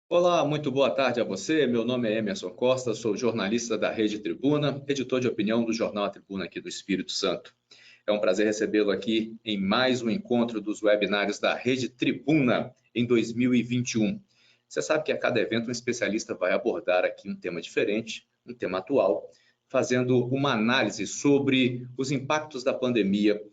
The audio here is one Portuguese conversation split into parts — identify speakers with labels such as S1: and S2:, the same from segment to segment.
S1: Olá, muito boa tarde a você. Meu nome é Emerson Costa, sou jornalista da Rede Tribuna, editor de opinião do jornal A Tribuna aqui do Espírito Santo. É um prazer recebê-lo aqui em mais um encontro dos webinários da Rede Tribuna em 2021. Você sabe que a cada evento um especialista vai abordar aqui um tema diferente, um tema atual, fazendo uma análise sobre os impactos da pandemia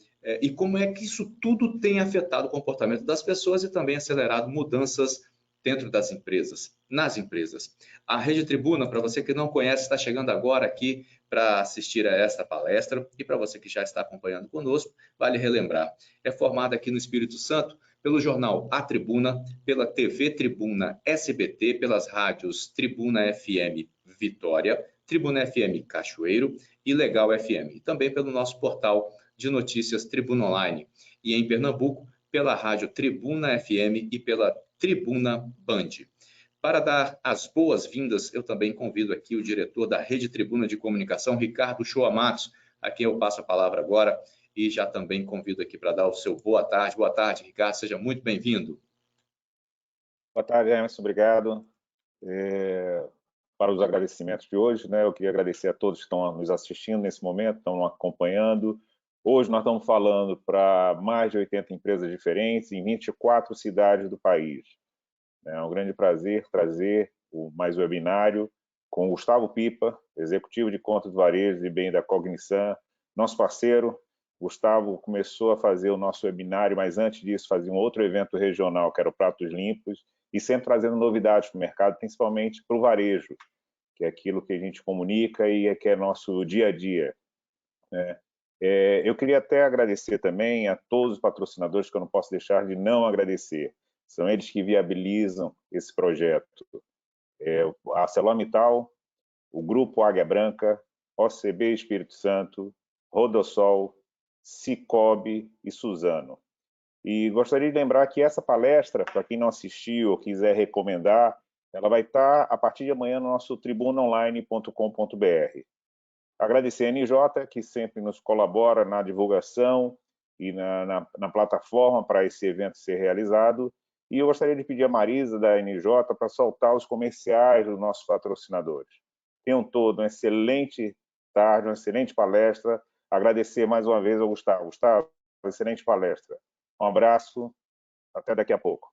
S1: e como é que isso tudo tem afetado o comportamento das pessoas e também acelerado mudanças dentro das empresas, nas empresas. A Rede Tribuna, para você que não conhece, está chegando agora aqui para assistir a esta palestra e para você que já está acompanhando conosco, vale relembrar, é formada aqui no Espírito Santo pelo jornal A Tribuna, pela TV Tribuna SBT, pelas rádios Tribuna FM Vitória, Tribuna FM Cachoeiro e Legal FM, e também pelo nosso portal de notícias Tribuna Online, e em Pernambuco, pela rádio Tribuna FM e pela Tribuna Band. Para dar as boas-vindas, eu também convido aqui o diretor da Rede Tribuna de Comunicação, Ricardo Shoa Matos, a quem eu passo a palavra agora, e já também convido aqui para dar o seu boa tarde. Boa tarde, Ricardo, seja muito bem-vindo.
S2: Boa tarde, Emerson, obrigado para os agradecimentos de hoje, né? Eu queria agradecer a todos que estão nos assistindo nesse momento, estão nos acompanhando. Hoje nós estamos falando para mais de 80 empresas diferentes em 24 cidades do país. É um grande prazer trazer mais um webinário com o Gustavo Pipa, executivo de contas do varejo e bem da Cognição, nosso parceiro. Gustavo começou a fazer o nosso webinário, mas antes disso fazia um outro evento regional, que era o Pratos Limpos, e sempre trazendo novidades para o mercado, principalmente para o varejo, que é aquilo que a gente comunica e que é nosso dia a dia, né? Eu queria até agradecer também a todos os patrocinadores, que eu não posso deixar de não agradecer. São eles que viabilizam esse projeto. A ArcelorMittal, o Grupo Águia Branca, OCB Espírito Santo, Rodossol, Cicobi e Suzano. E gostaria de lembrar que essa palestra, para quem não assistiu ou quiser recomendar, ela vai estar a partir de amanhã no nosso tribunaonline.com.br. Agradecer a NJ, que sempre nos colabora na divulgação e na plataforma para esse evento ser realizado. E eu gostaria de pedir a Marisa, da NJ, para soltar os comerciais dos nossos patrocinadores. Tenham todos uma excelente tarde, uma excelente palestra. Agradecer mais uma vez ao Gustavo. Gustavo, excelente palestra. Um abraço, até daqui a pouco.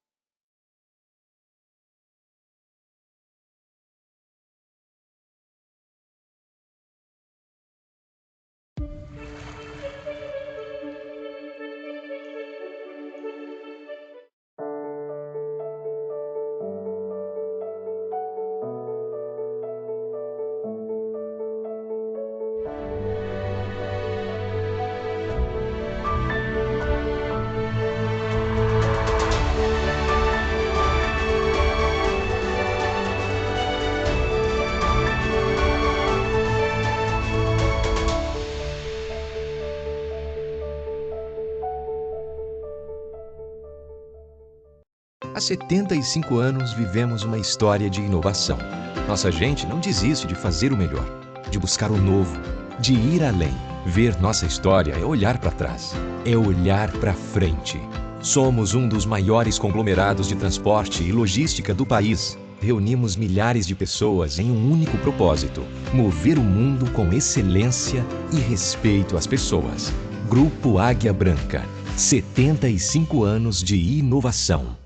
S3: Há 75 anos vivemos uma história de inovação. Nossa gente não desiste de fazer o melhor, de buscar o novo, de ir além. Ver nossa história é olhar para trás, é olhar para frente. Somos um dos maiores conglomerados de transporte e logística do país. Reunimos milhares de pessoas em um único propósito: mover o mundo com excelência e respeito às pessoas. Grupo Águia Branca, 75 anos de inovação.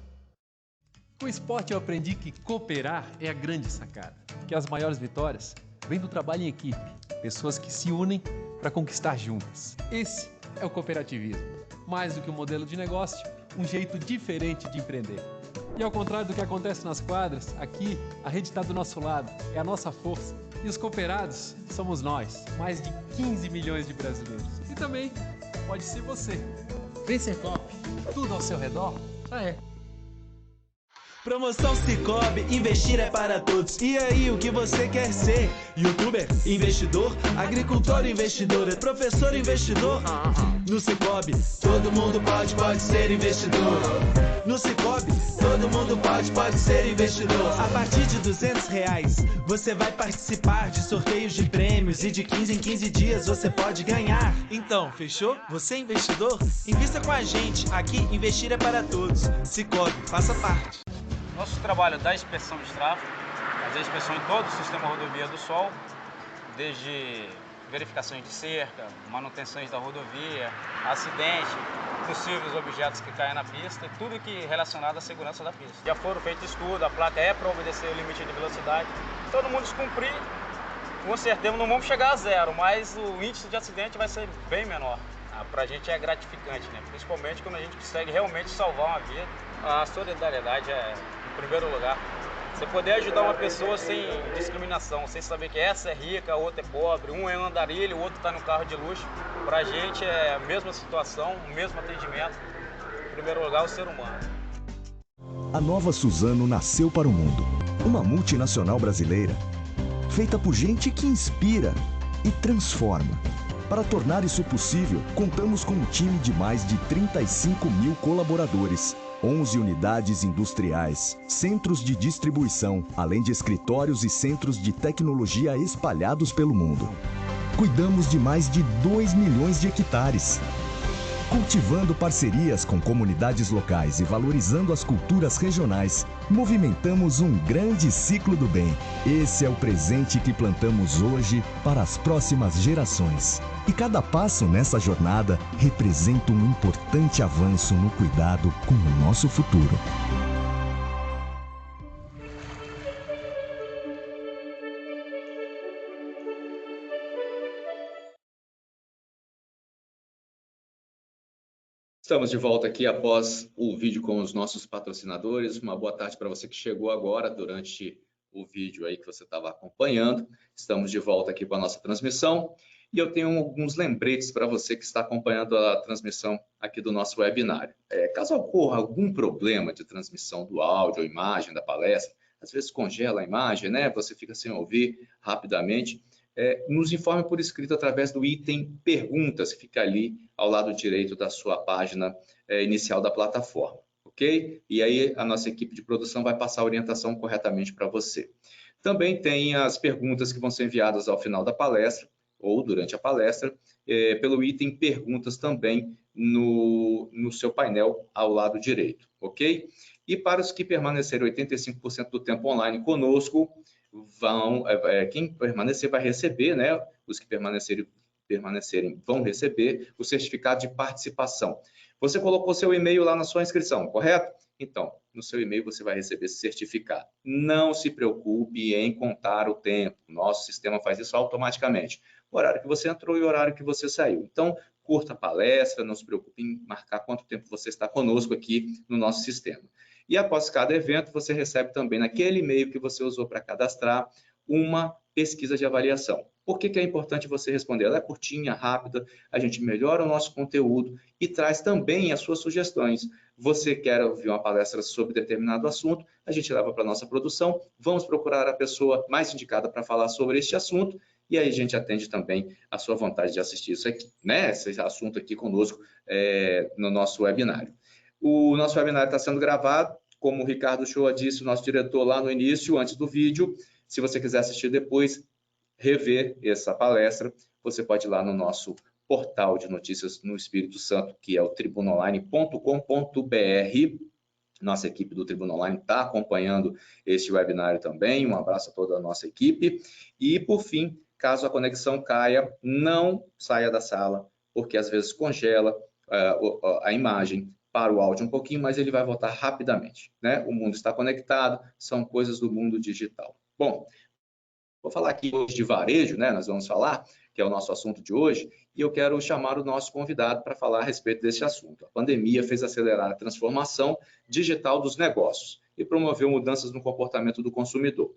S4: Com o esporte eu aprendi que cooperar é a grande sacada, que as maiores vitórias vêm do trabalho em equipe, pessoas que se unem para conquistar juntas. Esse é o cooperativismo. Mais do que um modelo de negócio, um jeito diferente de empreender. E ao contrário do que acontece nas quadras, aqui a rede está do nosso lado, é a nossa força. E os cooperados somos nós, mais de 15 milhões de brasileiros. E também pode ser você. Vem ser Coop, tudo ao seu redor já é.
S5: Promoção Cicobi, investir é para todos. E aí, o que você quer ser? YouTuber, investidor, agricultor, investidor, professor, investidor? No Cicobi, todo mundo pode ser investidor. No Cicobi, todo mundo pode ser investidor. A partir de R$200, você vai participar de sorteios de prêmios e de 15 em 15 dias você pode ganhar. Então, fechou? Você é investidor? Invista com a gente. Aqui, investir é para todos. Cicobi, faça parte.
S6: Nosso trabalho da inspeção de tráfego, fazer inspeção em todo o sistema rodovia do Sol, desde verificações de cerca, manutenções da rodovia, acidente, possíveis objetos que caem na pista, tudo que é relacionado à segurança da pista. Já foram feitos estudos, a placa é para obedecer o limite de velocidade. Todo mundo descumprir, com certeza não vamos chegar a zero, mas o índice de acidente vai ser bem menor. Para a gente é gratificante, né? Principalmente quando a gente consegue realmente salvar uma vida. A solidariedade é em primeiro lugar. Você poder ajudar uma pessoa sem discriminação, sem saber que essa é rica, a outra é pobre, um é um andarilho, o outro está no carro de luxo. Para a gente é a mesma situação, o mesmo atendimento. Em primeiro lugar, o ser humano.
S7: A Nova Suzano nasceu para o mundo. Uma multinacional brasileira, feita por gente que inspira e transforma. Para tornar isso possível, contamos com um time de mais de 35 mil colaboradores, 11 unidades industriais, centros de distribuição, além de escritórios e centros de tecnologia espalhados pelo mundo. Cuidamos de mais de 2 milhões de hectares. Cultivando parcerias com comunidades locais e valorizando as culturas regionais, movimentamos um grande ciclo do bem. Esse é o presente que plantamos hoje para as próximas gerações. E cada passo nessa jornada representa um importante avanço no cuidado com o nosso futuro.
S1: Estamos de volta aqui após o vídeo com os nossos patrocinadores. Uma boa tarde para você que chegou agora durante o vídeo aí que você estava acompanhando. Estamos de volta aqui com a nossa transmissão e eu tenho alguns lembretes para você que está acompanhando a transmissão aqui do nosso webinário. Caso ocorra algum problema de transmissão do áudio ou imagem da palestra, às vezes congela a imagem, né? Você fica sem ouvir rapidamente. Nos informe por escrito através do item perguntas, que fica ali ao lado direito da sua página inicial da plataforma, ok? E aí a nossa equipe de produção vai passar a orientação corretamente para você. Também tem as perguntas que vão ser enviadas ao final da palestra ou durante a palestra, pelo item perguntas também no seu painel ao lado direito, ok? E para os que permanecerem 85% do tempo online conosco, quem permanecer vai receber, né? Os que permanecerem vão receber o certificado de participação. Você colocou seu e-mail lá na sua inscrição, correto? Então, no seu e-mail você vai receber esse certificado. Não se preocupe em contar o tempo. Nosso sistema faz isso automaticamente. O horário que você entrou e o horário que você saiu. Então, curta a palestra, não se preocupe em marcar quanto tempo você está conosco aqui no nosso sistema. E após cada evento, você recebe também naquele e-mail que você usou para cadastrar uma pesquisa de avaliação. Por que é importante você responder? Ela é curtinha, rápida, a gente melhora o nosso conteúdo e traz também as suas sugestões. Você quer ouvir uma palestra sobre determinado assunto, a gente leva para a nossa produção, vamos procurar a pessoa mais indicada para falar sobre este assunto e aí a gente atende também a sua vontade de assistir isso aqui, né? Esse assunto aqui conosco no nosso webinário. O nosso webinário está sendo gravado, como o Ricardo Shoa disse, o nosso diretor lá no início, antes do vídeo. Se você quiser assistir depois, rever essa palestra, você pode ir lá no nosso portal de notícias no Espírito Santo, que é o tribunaonline.com.br. Nossa equipe do Tribuna Online está acompanhando este webinário também. Um abraço a toda a nossa equipe. E, por fim, caso a conexão caia, não saia da sala, porque às vezes congela a imagem para o áudio um pouquinho, mas ele vai voltar rapidamente, né? O mundo está conectado, são coisas do mundo digital. Bom, vou falar aqui hoje de varejo, né? Nós vamos falar, que é o nosso assunto de hoje, e eu quero chamar o nosso convidado para falar a respeito desse assunto. A pandemia fez acelerar a transformação digital dos negócios e promoveu mudanças no comportamento do consumidor.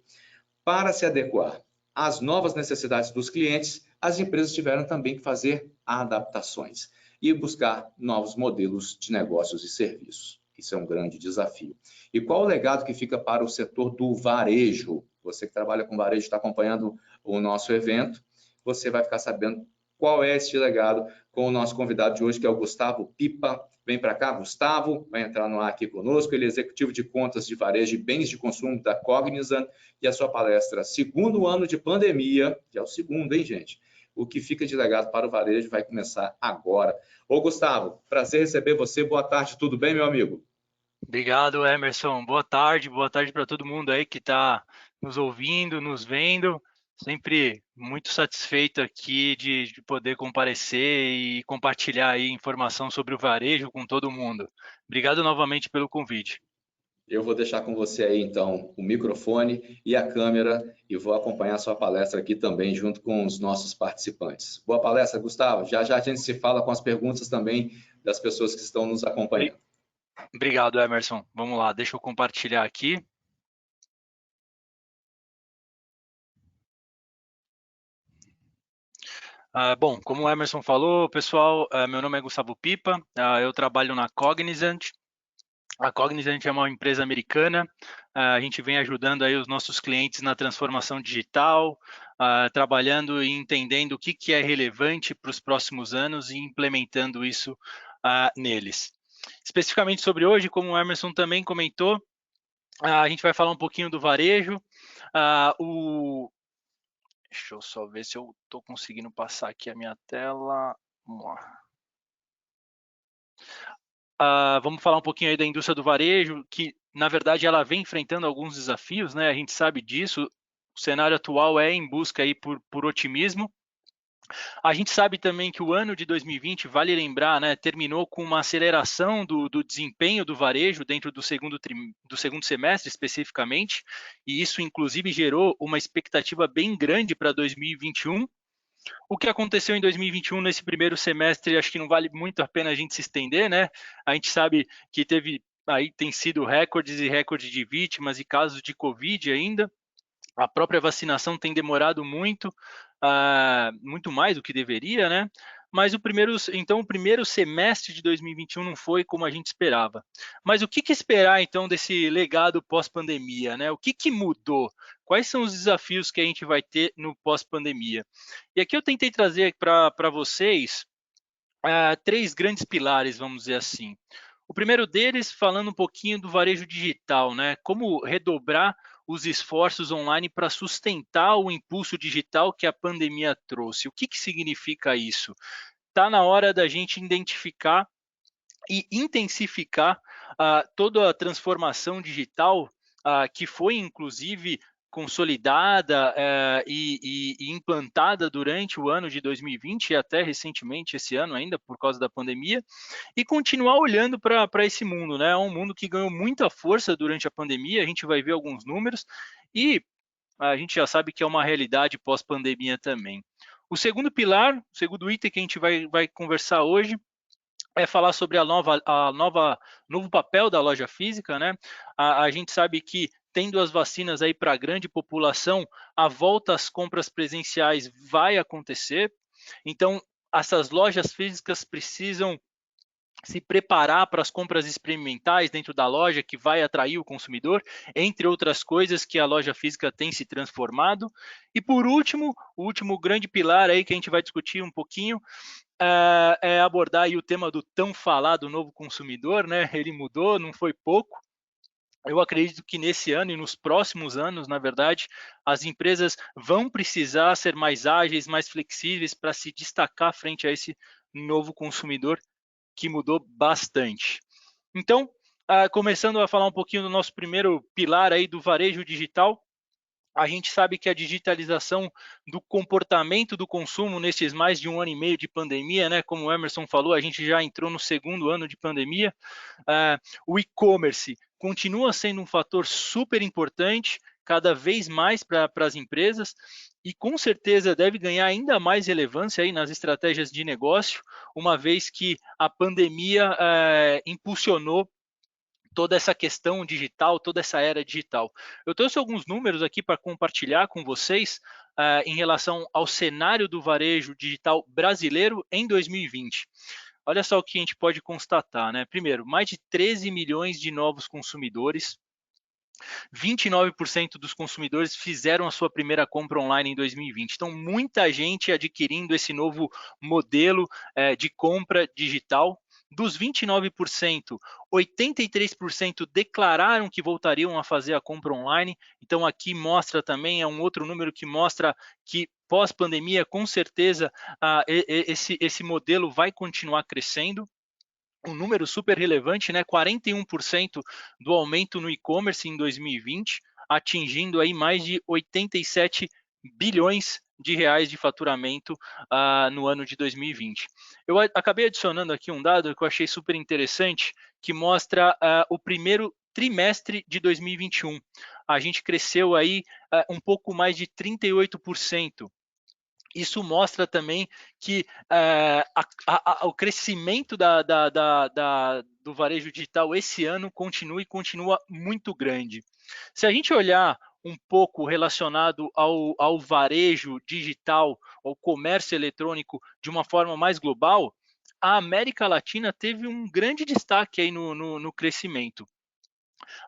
S1: Para se adequar às novas necessidades dos clientes, as empresas tiveram também que fazer adaptações e buscar novos modelos de negócios e serviços. Isso é um grande desafio. E qual o legado que fica para o setor do varejo? Você que trabalha com varejo está acompanhando o nosso evento, você vai ficar sabendo qual é este legado com o nosso convidado de hoje, que é o Gustavo Pipa. Vem para cá, Gustavo, vai entrar no ar aqui conosco. Ele é executivo de contas de varejo e bens de consumo da Cognizant, e a sua palestra, segundo ano de pandemia, que é o segundo, hein, gente? O que fica de legado para o varejo vai começar agora. Ô, Gustavo, prazer receber você. Boa tarde, tudo bem, meu amigo?
S8: Obrigado, Emerson. Boa tarde para todo mundo aí que está nos ouvindo, nos vendo. Sempre muito satisfeito aqui de poder comparecer e compartilhar aí informação sobre o varejo com todo mundo. Obrigado novamente pelo convite.
S1: Eu vou deixar com você aí, então, o microfone e a câmera e vou acompanhar a sua palestra aqui também, junto com os nossos participantes. Boa palestra, Gustavo. Já já a gente se fala com as perguntas também das pessoas que estão nos acompanhando.
S8: Obrigado, Emerson. Vamos lá, deixa eu compartilhar aqui. Bom, como o Emerson falou, pessoal, meu nome é Gustavo Pipa, eu trabalho na Cognizant. A Cognizant é uma empresa americana, a gente vem ajudando aí os nossos clientes na transformação digital, trabalhando e entendendo o que é relevante para os próximos anos e implementando isso neles. Especificamente sobre hoje, como o Emerson também comentou, a gente vai falar um pouquinho do varejo, Deixa eu só ver se eu estou conseguindo passar aqui a minha tela. Vamos lá. Vamos falar um pouquinho aí da indústria do varejo, que na verdade ela vem enfrentando alguns desafios, né? A gente sabe disso. O cenário atual é em busca aí por otimismo. A gente sabe também que o ano de 2020, vale lembrar, né, terminou com uma aceleração do desempenho do varejo dentro do segundo semestre, especificamente, e isso, inclusive, gerou uma expectativa bem grande para 2021. O que aconteceu em 2021 nesse primeiro semestre, acho que não vale muito a pena a gente se estender, né? A gente sabe que tem sido recordes e recordes de vítimas e casos de Covid ainda. A própria vacinação tem demorado muito, muito mais do que deveria, né? Mas o primeiro semestre de 2021 não foi como a gente esperava. Mas o que esperar, então, desse legado pós-pandemia, né? O que mudou? Quais são os desafios que a gente vai ter no pós-pandemia? E aqui eu tentei trazer para vocês 3 grandes pilares, vamos dizer assim. O primeiro deles, falando um pouquinho do varejo digital, né? Como redobrar os esforços online para sustentar o impulso digital que a pandemia trouxe. O que significa isso? Está na hora da gente identificar e intensificar toda a transformação digital que foi, inclusive, consolidada e implantada durante o ano de 2020 e até recentemente esse ano ainda, por causa da pandemia, e continuar olhando para esse mundo, né? É um mundo que ganhou muita força durante a pandemia, a gente vai ver alguns números, e a gente já sabe que é uma realidade pós-pandemia também. O segundo pilar, o segundo item que a gente vai conversar hoje, é falar sobre novo papel da loja física, né? A gente sabe que tendo as vacinas aí para a grande população, a volta às compras presenciais vai acontecer. Então, essas lojas físicas precisam se preparar para as compras experimentais dentro da loja, que vai atrair o consumidor, entre outras coisas que a loja física tem se transformado. E por último, o último grande pilar aí que a gente vai discutir um pouquinho é abordar aí o tema do tão falado novo consumidor, né? Ele mudou, não foi pouco. Eu acredito que nesse ano e nos próximos anos, na verdade, as empresas vão precisar ser mais ágeis, mais flexíveis para se destacar frente a esse novo consumidor que mudou bastante. Então, começando a falar um pouquinho do nosso primeiro pilar aí do varejo digital, a gente sabe que a digitalização do comportamento do consumo nesses mais de 1 ano e meio de pandemia, né? Como o Emerson falou, a gente já entrou no segundo ano de pandemia. O e-commerce continua sendo um fator super importante, cada vez mais para as empresas, e com certeza deve ganhar ainda mais relevância aí nas estratégias de negócio, uma vez que a pandemia impulsionou toda essa questão digital, toda essa era digital. Eu trouxe alguns números aqui para compartilhar com vocês em relação ao cenário do varejo digital brasileiro em 2020. Olha só o que a gente pode constatar, né? Primeiro, mais de 13 milhões de novos consumidores, 29% dos consumidores fizeram a sua primeira compra online em 2020. Então, muita gente adquirindo esse novo modelo de compra digital. Dos 29%, 83% declararam que voltariam a fazer a compra online. Então, aqui mostra também, é um outro número que mostra que pós-pandemia, com certeza, esse modelo vai continuar crescendo. um número super relevante, né? 41% do aumento no e-commerce em 2020, atingindo aí mais de 87 bilhões de reais de faturamento no ano de 2020. Eu acabei adicionando aqui um dado que eu achei super interessante, que mostra o primeiro trimestre de 2021. A gente cresceu aí um pouco mais de 38%. Isso mostra também que o crescimento do varejo digital esse ano continua muito grande. Se a gente olhar um pouco relacionado ao varejo digital, ao comércio eletrônico de uma forma mais global, a América Latina teve um grande destaque aí no crescimento.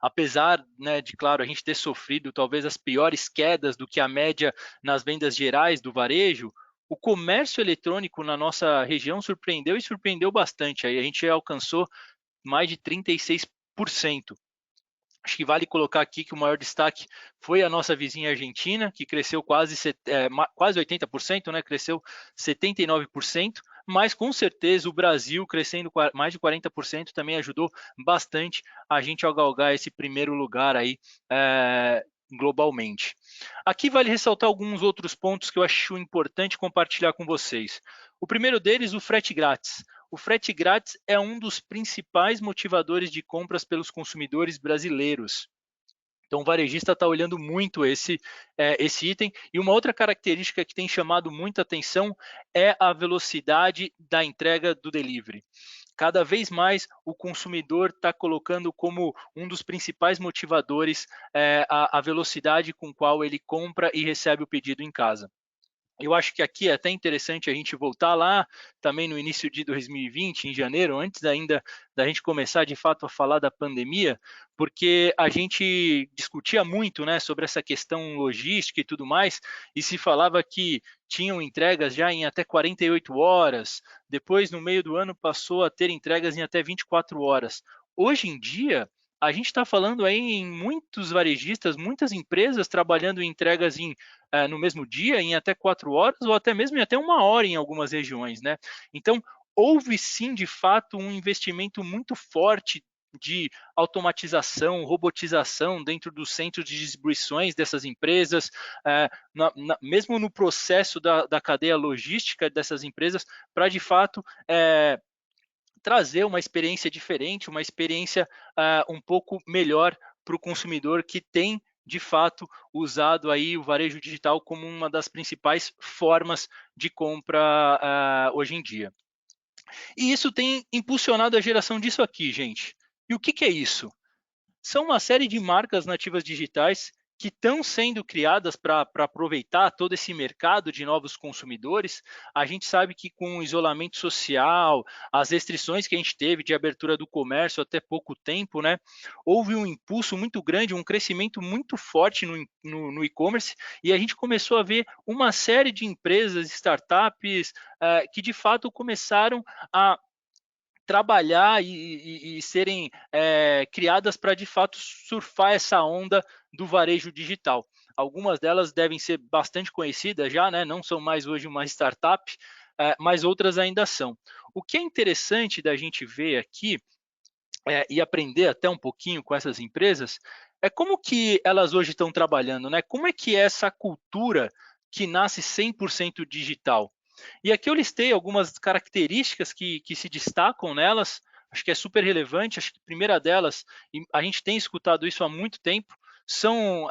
S8: Apesar, né, de, claro, a gente ter sofrido talvez as piores quedas do que a média nas vendas gerais do varejo, o comércio eletrônico na nossa região surpreendeu bastante. Aí a gente alcançou mais de 36%. Acho que vale colocar aqui que o maior destaque foi a nossa vizinha Argentina, que cresceu quase 80%, né? Cresceu 79%, mas com certeza o Brasil crescendo mais de 40% também ajudou bastante a gente a galgar esse primeiro lugar aí globalmente. Aqui vale ressaltar alguns outros pontos que eu acho importante compartilhar com vocês. O primeiro deles, o frete grátis. O frete grátis é um dos principais motivadores de compras pelos consumidores brasileiros. Então, o varejista está olhando muito esse item. E uma outra característica que tem chamado muita atenção é a velocidade da entrega do delivery. Cada vez mais o consumidor está colocando como um dos principais motivadores a velocidade com qual ele compra e recebe o pedido em casa. Eu acho que aqui é até interessante a gente voltar lá também no início de 2020, em janeiro, antes ainda da gente começar de fato a falar da pandemia, porque a gente discutia muito, né, sobre essa questão logística e tudo mais, e se falava que tinham entregas já em até 48 horas, depois no meio do ano passou a ter entregas em até 24 horas. Hoje em dia, a gente está falando aí em muitos varejistas, muitas empresas trabalhando em entregas no mesmo dia, em até 4 horas, ou até mesmo em até 1 hora em algumas regiões, né? Então, houve sim, de fato, um investimento muito forte de automatização, robotização dentro dos centros de distribuições dessas empresas, mesmo no processo da cadeia logística dessas empresas, para de fato trazer uma experiência diferente, uma experiência um pouco melhor para o consumidor que tem de fato usado aí o varejo digital como uma das principais formas de compra hoje em dia. E isso tem impulsionado a geração disso aqui, gente. E o que é isso? São uma série de marcas nativas digitais que estão sendo criadas para aproveitar todo esse mercado de novos consumidores. A gente sabe que com o isolamento social, as restrições que a gente teve de abertura do comércio até pouco tempo, né, houve um impulso muito grande, um crescimento muito forte no e-commerce, e a gente começou a ver uma série de empresas, startups, que de fato começaram a trabalhar e serem criadas para de fato surfar essa onda do varejo digital. Algumas delas devem ser bastante conhecidas já, né? Não são mais hoje uma startup, mas outras ainda são. O que é interessante da gente ver aqui e aprender até um pouquinho com essas empresas é como que elas hoje estão trabalhando, né? Como é que é essa cultura que nasce 100% digital? E aqui eu listei algumas características que se destacam nelas, acho que é super relevante, acho que a primeira delas, e a gente tem escutado isso há muito tempo, são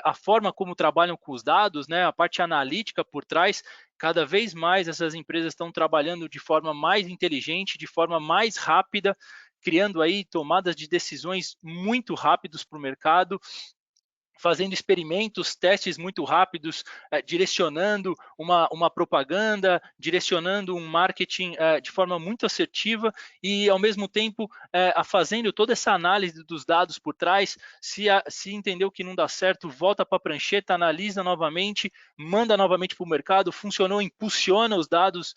S8: a forma como trabalham com os dados, né, a parte analítica por trás. Cada vez mais essas empresas estão trabalhando de forma mais inteligente, de forma mais rápida, criando aí tomadas de decisões muito rápidos para o mercado, fazendo experimentos, testes muito rápidos, direcionando uma propaganda, direcionando um marketing de forma muito assertiva e, ao mesmo tempo, fazendo toda essa análise dos dados por trás. Se entendeu que não dá certo, volta para a prancheta, analisa novamente, manda novamente para o mercado, funcionou, impulsiona os dados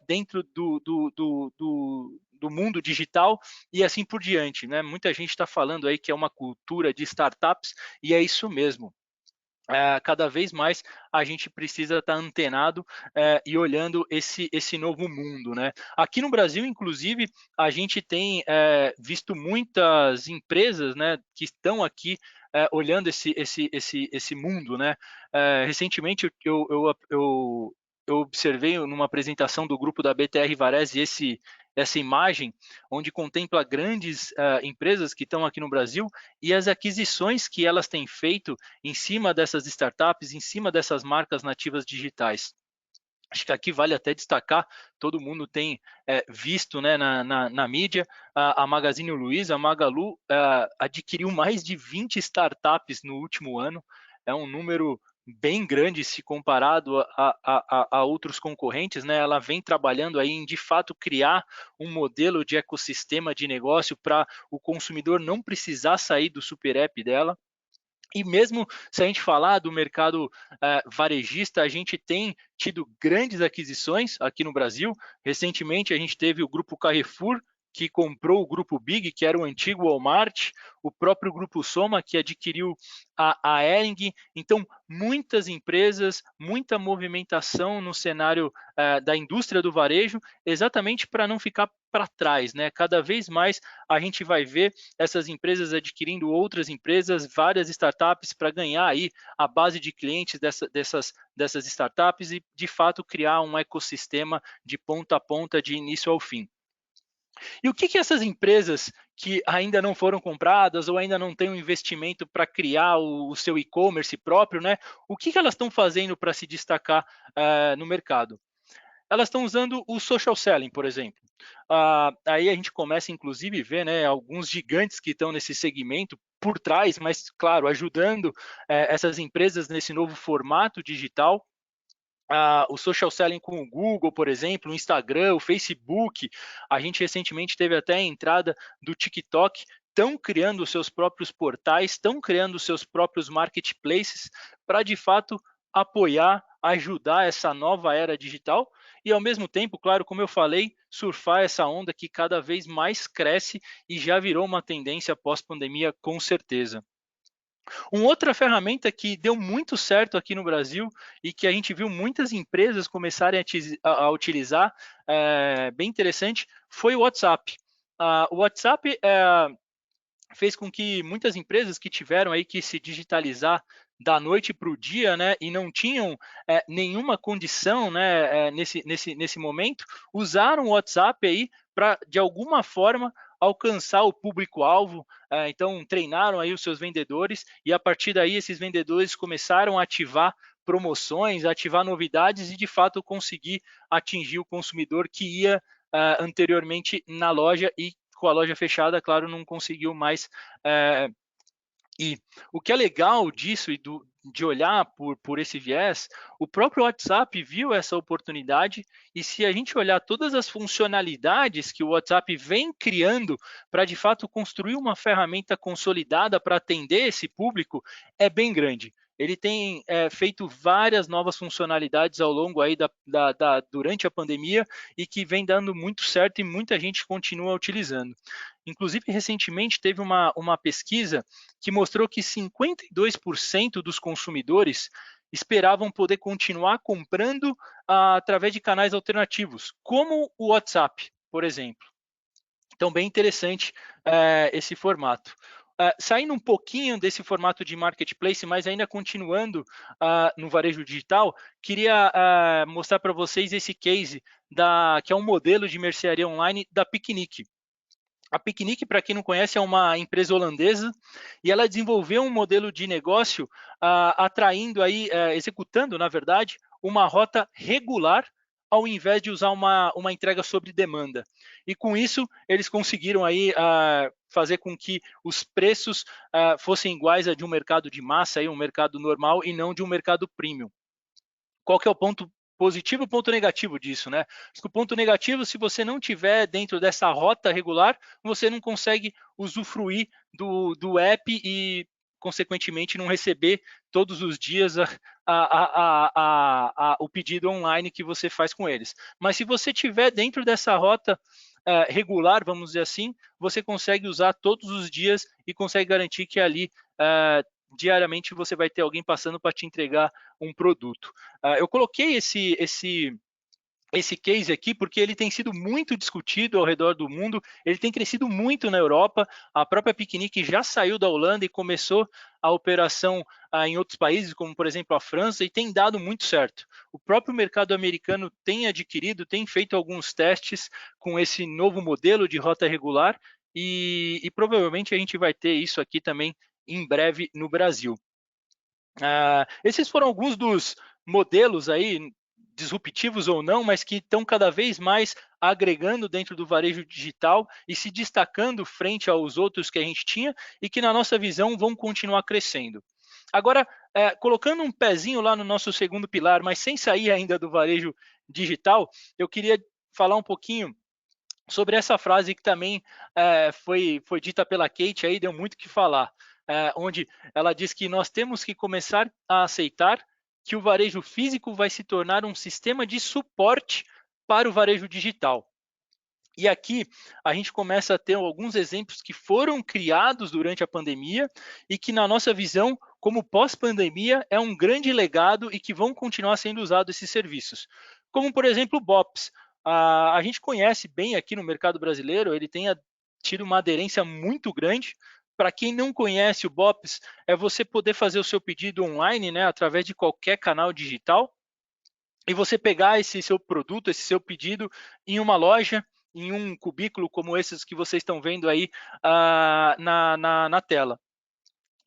S8: dentro do mundo digital e assim por diante, né? Muita gente está falando aí que é uma cultura de startups e é isso mesmo. cada vez mais a gente precisa estar antenado e olhando esse novo mundo, né? Aqui no Brasil, inclusive, a gente tem visto muitas empresas, né, que estão aqui olhando esse mundo, né? Recentemente eu observei numa apresentação do grupo da BTR Varese essa imagem, onde contempla grandes empresas que estão aqui no Brasil e as aquisições que elas têm feito em cima dessas startups, em cima dessas marcas nativas digitais. Acho que aqui vale até destacar, todo mundo tem visto, né, na mídia, a Magazine Luiza, a Magalu, adquiriu mais de 20 startups no último ano, é um número bem grande se comparado a outros concorrentes, né? Ela vem trabalhando aí em, de fato, criar um modelo de ecossistema de negócio para o consumidor não precisar sair do super app dela. E mesmo se a gente falar do mercado varejista, a gente tem tido grandes aquisições aqui no Brasil. Recentemente, a gente teve o Grupo Carrefour, que comprou o Grupo Big, que era o antigo Walmart, o próprio Grupo Soma, que adquiriu a Hering. Então, muitas empresas, muita movimentação no cenário da indústria do varejo, exatamente para não ficar para trás, né? Cada vez mais a gente vai ver essas empresas adquirindo outras empresas, várias startups, para ganhar aí a base de clientes dessas startups e, de fato, criar um ecossistema de ponta a ponta, de início ao fim. E o que essas empresas que ainda não foram compradas ou ainda não têm um investimento para criar o seu e-commerce próprio, né? O que elas estão fazendo para se destacar no mercado? Elas estão usando o social selling, por exemplo. Aí a gente começa, inclusive, a ver, né, alguns gigantes que estão nesse segmento por trás, mas, claro, ajudando essas empresas nesse novo formato digital. O social selling com o Google, por exemplo, o Instagram, o Facebook. A gente recentemente teve até a entrada do TikTok. Estão criando os seus próprios portais, estão criando os seus próprios marketplaces para, de fato, apoiar, ajudar essa nova era digital e, ao mesmo tempo, claro, como eu falei, surfar essa onda que cada vez mais cresce e já virou uma tendência pós-pandemia, com certeza. Uma outra ferramenta que deu muito certo aqui no Brasil e que a gente viu muitas empresas começarem a utilizar, bem interessante, foi o WhatsApp. O WhatsApp fez com que muitas empresas que tiveram aí que se digitalizar da noite para o dia, né, e não tinham nenhuma condição, né, nesse momento, usaram o WhatsApp aí para, de alguma forma, alcançar o público-alvo. Então treinaram aí os seus vendedores e, a partir daí, esses vendedores começaram a ativar promoções, ativar novidades e, de fato, conseguir atingir o consumidor que ia anteriormente na loja e, com a loja fechada, claro, não conseguiu mais ir. O que é legal disso e de olhar por esse viés, o próprio WhatsApp viu essa oportunidade e, se a gente olhar todas as funcionalidades que o WhatsApp vem criando para, de fato, construir uma ferramenta consolidada para atender esse público, é bem grande. Ele tem feito várias novas funcionalidades ao longo aí durante a pandemia e que vem dando muito certo e muita gente continua utilizando. Inclusive, recentemente teve uma pesquisa que mostrou que 52% dos consumidores esperavam poder continuar comprando através de canais alternativos, como o WhatsApp, por exemplo. Então, bem interessante esse formato. Saindo um pouquinho desse formato de marketplace, mas ainda continuando no varejo digital, queria mostrar para vocês esse case que é um modelo de mercearia online da Picnic. A Picnic, para quem não conhece, é uma empresa holandesa e ela desenvolveu um modelo de negócio executando, na verdade, uma rota regular ao invés de usar uma entrega sob demanda. E com isso, eles conseguiram aí fazer com que os preços fossem iguais a de um mercado de massa, um mercado normal, e não de um mercado premium. Qual que é o ponto positivo e o ponto negativo disso, né? O ponto negativo, se você não tiver dentro dessa rota regular, você não consegue usufruir do app e, consequentemente, não receber todos os dias o pedido online que você faz com eles. Mas se você tiver dentro dessa rota regular, vamos dizer assim, você consegue usar todos os dias e consegue garantir que ali diariamente você vai ter alguém passando para te entregar um produto. Eu coloquei esse case aqui porque ele tem sido muito discutido ao redor do mundo, ele tem crescido muito na Europa, a própria Piquenique já saiu da Holanda e começou a operação em outros países, como por exemplo a França, e tem dado muito certo. O próprio mercado americano tem adquirido, tem feito alguns testes com esse novo modelo de rota regular e provavelmente a gente vai ter isso aqui também em breve no Brasil. Esses foram alguns dos modelos aí, disruptivos ou não, mas que estão cada vez mais agregando dentro do varejo digital e se destacando frente aos outros que a gente tinha e que, na nossa visão, vão continuar crescendo. Agora, colocando um pezinho lá no nosso segundo pilar, mas sem sair ainda do varejo digital, eu queria falar um pouquinho sobre essa frase que também foi dita pela Kate, aí deu muito o que falar, onde ela diz que nós temos que começar a aceitar que o varejo físico vai se tornar um sistema de suporte para o varejo digital. E aqui a gente começa a ter alguns exemplos que foram criados durante a pandemia e que, na nossa visão, como pós-pandemia, é um grande legado e que vão continuar sendo usados esses serviços. Como, por exemplo, o BOPS. A gente conhece bem aqui no mercado brasileiro, ele tem tido uma aderência muito grande. Para quem não conhece o BOPS, é você poder fazer o seu pedido online, né, através de qualquer canal digital, e você pegar esse seu produto, esse seu pedido em uma loja, em um cubículo como esses que vocês estão vendo aí na tela.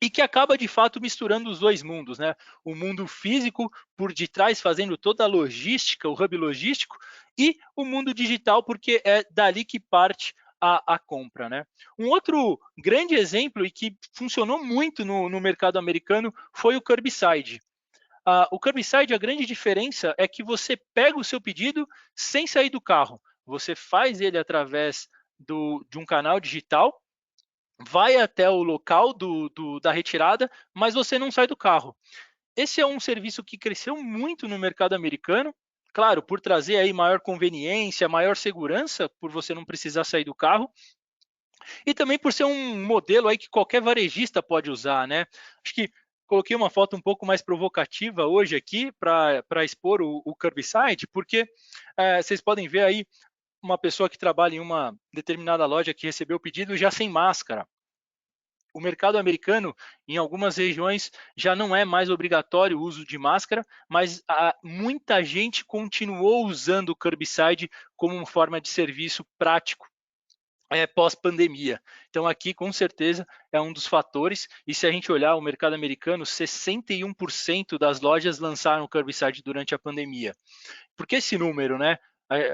S8: E que acaba, de fato, misturando os dois mundos, né? O mundo físico por detrás, fazendo toda a logística, o hub logístico, e o mundo digital, porque é dali que parte a compra, né? Um outro grande exemplo e que funcionou muito no mercado americano foi o Curbside. O Curbside, a grande diferença é que você pega o seu pedido sem sair do carro. Você faz ele através de um canal digital, vai até o local da retirada, mas você não sai do carro. Esse é um serviço que cresceu muito no mercado americano, claro, por trazer aí maior conveniência, maior segurança, por você não precisar sair do carro, e também por ser um modelo aí que qualquer varejista pode usar, né? Acho que coloquei uma foto um pouco mais provocativa hoje aqui para expor o Curbside, porque vocês podem ver aí uma pessoa que trabalha em uma determinada loja que recebeu o pedido já sem máscara. O mercado americano, em algumas regiões, já não é mais obrigatório o uso de máscara, mas muita gente continuou usando o Curbside como uma forma de serviço prático pós-pandemia. Então aqui, com certeza, é um dos fatores, e se a gente olhar o mercado americano, 61% das lojas lançaram o Curbside durante a pandemia. Por que esse número, né?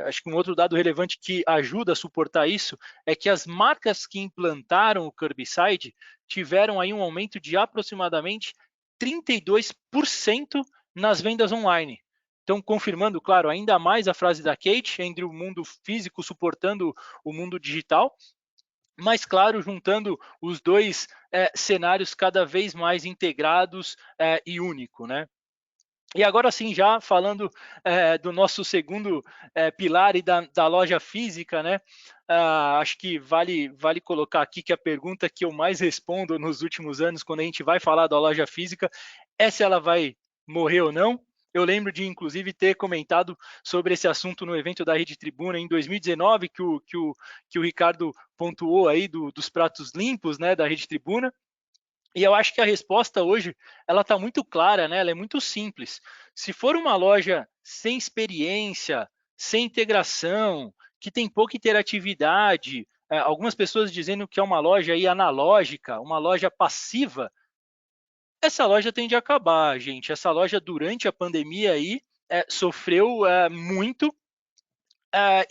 S8: Acho que um outro dado relevante que ajuda a suportar isso é que as marcas que implantaram o Curbside tiveram aí um aumento de aproximadamente 32% nas vendas online. Então, confirmando, claro, ainda mais a frase da Kate, entre o mundo físico suportando o mundo digital, mas, claro, juntando os dois cenários cada vez mais integrados e único, né? E agora sim, já falando do nosso segundo pilar e da loja física, né? Acho que vale colocar aqui que a pergunta que eu mais respondo nos últimos anos, quando a gente vai falar da loja física, é se ela vai morrer ou não. Eu lembro de, inclusive, ter comentado sobre esse assunto no evento da Rede Tribuna em 2019, que o Ricardo pontuou aí dos pratos limpos, né, da Rede Tribuna. E eu acho que a resposta hoje, ela está muito clara, né? Ela é muito simples. Se for uma loja sem experiência, sem integração, que tem pouca interatividade, algumas pessoas dizendo que é uma loja aí analógica, uma loja passiva, essa loja tende a acabar, gente. Essa loja, durante a pandemia aí, sofreu muito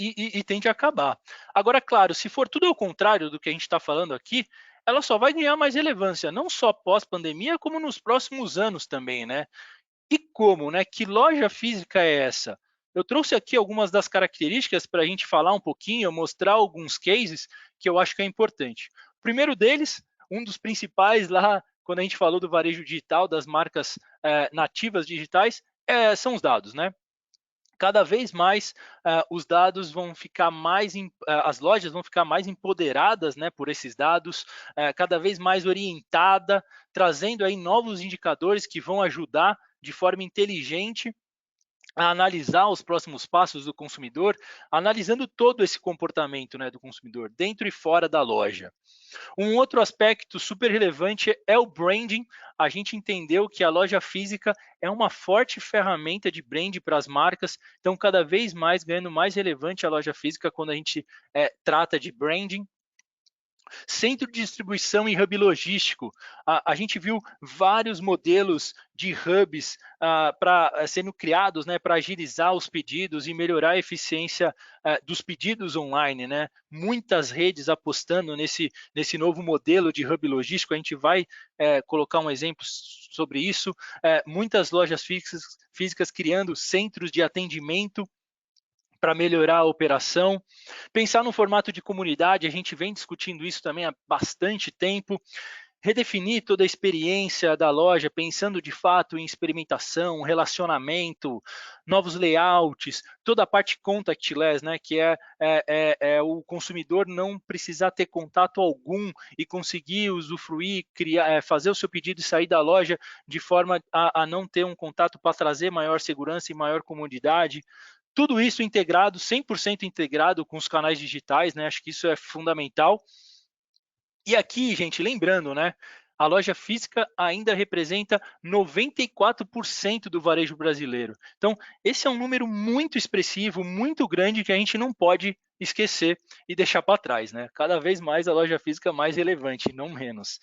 S8: e tende a acabar. Agora, claro, se for tudo ao contrário do que a gente está falando aqui, ela só vai ganhar mais relevância, não só pós-pandemia, como nos próximos anos também, né? E como, né? Que loja física é essa? Eu trouxe aqui algumas das características para a gente falar um pouquinho, mostrar alguns cases que eu acho que é importante. O primeiro deles, um dos principais lá, quando a gente falou do varejo digital, das marcas nativas digitais, são os dados, né? cada vez mais os dados vão ficar mais, as lojas vão ficar mais empoderadas, né, por esses dados, cada vez mais orientada, trazendo aí novos indicadores que vão ajudar de forma inteligente a analisar os próximos passos do consumidor, analisando todo esse comportamento, né, do consumidor, dentro e fora da loja. Um outro aspecto super relevante é o branding. A gente entendeu que a loja física é uma forte ferramenta de brand para as marcas, então cada vez mais ganhando mais relevante a loja física quando a gente trata de branding. Centro de distribuição e hub logístico. A gente viu vários modelos de hubs sendo criados, né, para agilizar os pedidos e melhorar a eficiência dos pedidos online, né? Muitas redes apostando nesse novo modelo de hub logístico. A gente vai colocar um exemplo sobre isso. Muitas lojas físicas criando centros de atendimento para melhorar a operação. Pensar no formato de comunidade, a gente vem discutindo isso também há bastante tempo. Redefinir toda a experiência da loja, pensando de fato em experimentação, relacionamento, novos layouts, toda a parte contactless, né, que é o consumidor não precisar ter contato algum e conseguir usufruir, fazer o seu pedido e sair da loja de forma a não ter um contato para trazer maior segurança e maior comodidade. Tudo isso integrado, 100% integrado com os canais digitais, né? Acho que isso é fundamental. E aqui, gente, lembrando, né? A loja física ainda representa 94% do varejo brasileiro. Então, esse é um número muito expressivo, muito grande, que a gente não pode esquecer e deixar para trás, né? Cada vez mais a loja física mais relevante, não menos.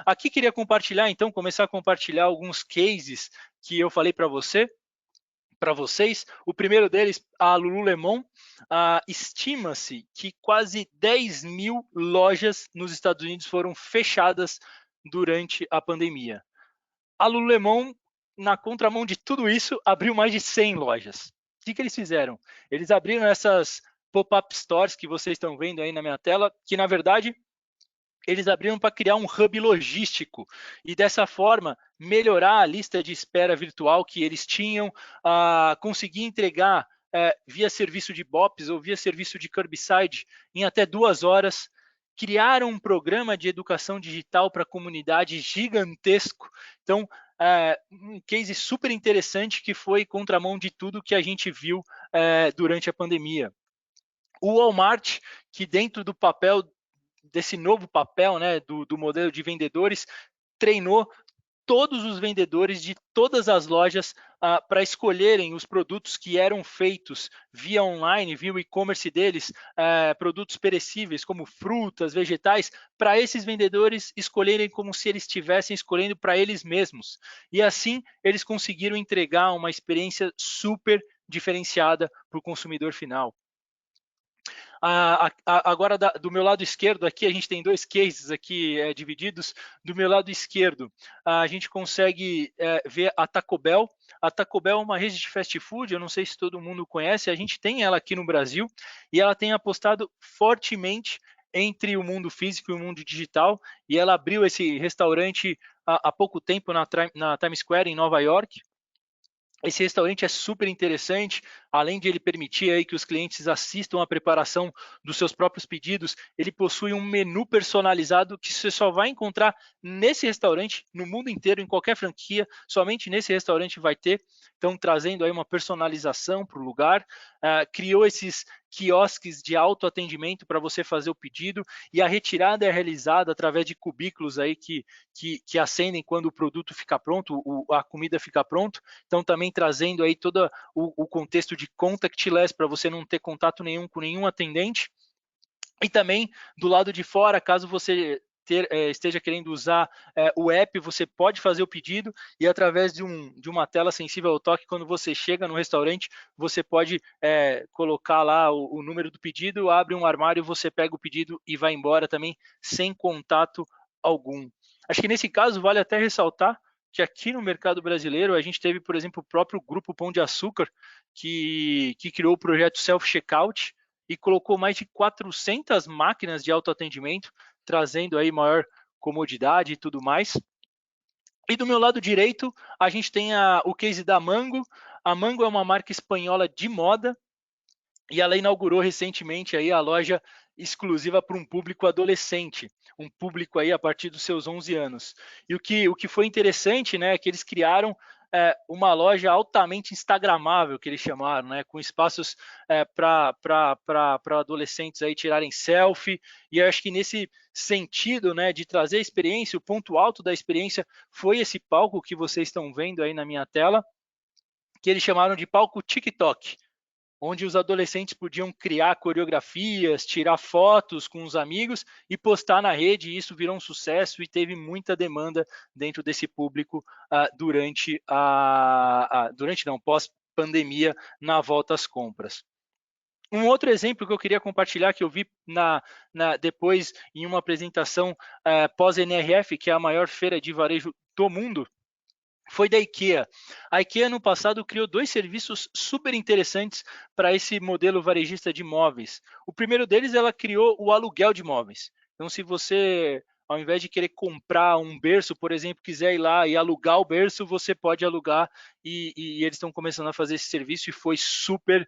S8: Aqui queria compartilhar, então, começar a compartilhar alguns cases que eu falei para vocês. O primeiro deles, a Lululemon, estima-se que quase 10 mil lojas nos Estados Unidos foram fechadas durante a pandemia. A Lululemon, na contramão de tudo isso, abriu mais de 100 lojas. O que eles fizeram? Eles abriram essas pop-up stores que vocês estão vendo aí na minha tela, que na verdade eles abriram para criar um hub logístico e dessa forma melhorar a lista de espera virtual que eles tinham, conseguir entregar via serviço de BOPS ou via serviço de curbside em até 2 horas, criaram um programa de educação digital para a comunidade gigantesco. Então, um case super interessante que foi contramão de tudo que a gente viu durante a pandemia. O Walmart, que dentro do papel desse novo papel, né, do modelo de vendedores, treinou todos os vendedores de todas as lojas para escolherem os produtos que eram feitos via online, via o e-commerce deles, produtos perecíveis como frutas, vegetais, para esses vendedores escolherem como se eles estivessem escolhendo para eles mesmos. E assim eles conseguiram entregar uma experiência super diferenciada para o consumidor final. Agora, do meu lado esquerdo aqui, a gente tem 2 cases aqui divididos. Do meu lado esquerdo, a gente consegue ver a Taco Bell. A Taco Bell é uma rede de fast food, eu não sei se todo mundo conhece, a gente tem ela aqui no Brasil, e ela tem apostado fortemente entre o mundo físico e o mundo digital, e ela abriu esse restaurante há pouco tempo na Times Square, em Nova York. Esse restaurante é super interessante, além de ele permitir aí que os clientes assistam a preparação dos seus próprios pedidos, ele possui um menu personalizado que você só vai encontrar nesse restaurante, no mundo inteiro, em qualquer franquia, somente nesse restaurante vai ter. Então, trazendo aí uma personalização para o lugar, criou esses quiosques de autoatendimento para você fazer o pedido, e a retirada é realizada através de cubículos aí que acendem quando o produto fica pronto, a comida fica pronto. Então, também trazendo aí todo o contexto de contactless para você não ter contato nenhum com nenhum atendente. E também do lado de fora, caso você esteja querendo usar o app, você pode fazer o pedido e através de uma tela sensível ao toque, quando você chega no restaurante, você pode colocar lá o número do pedido, abre um armário, você pega o pedido e vai embora também sem contato algum. Acho que nesse caso vale até ressaltar que aqui no mercado brasileiro a gente teve, por exemplo, o próprio Grupo Pão de Açúcar, que criou o projeto Self-Checkout e colocou mais de 400 máquinas de autoatendimento, trazendo aí maior comodidade e tudo mais. E do meu lado direito, a gente tem o case da Mango. A Mango é uma marca espanhola de moda e ela inaugurou recentemente aí a loja exclusiva para um público adolescente, um público aí a partir dos seus 11 anos. E o que foi interessante, né, é que eles criaram uma loja altamente instagramável, que eles chamaram, né, com espaços para adolescentes aí tirarem selfie. E eu acho que nesse sentido, né, de trazer a experiência, o ponto alto da experiência foi esse palco que vocês estão vendo aí na minha tela, que eles chamaram de palco TikTok, onde os adolescentes podiam criar coreografias, tirar fotos com os amigos e postar na rede, e isso virou um sucesso e teve muita demanda dentro desse público pós-pandemia, na volta às compras. Um outro exemplo que eu queria compartilhar, que eu vi depois em uma apresentação pós-NRF, que é a maior feira de varejo do mundo, foi da IKEA. A IKEA, no passado, criou 2 serviços super interessantes para esse modelo varejista de móveis. O primeiro deles, ela criou o aluguel de móveis. Então, se você, ao invés de querer comprar um berço, por exemplo, quiser ir lá e alugar o berço, você pode alugar, e eles estão começando a fazer esse serviço e foi super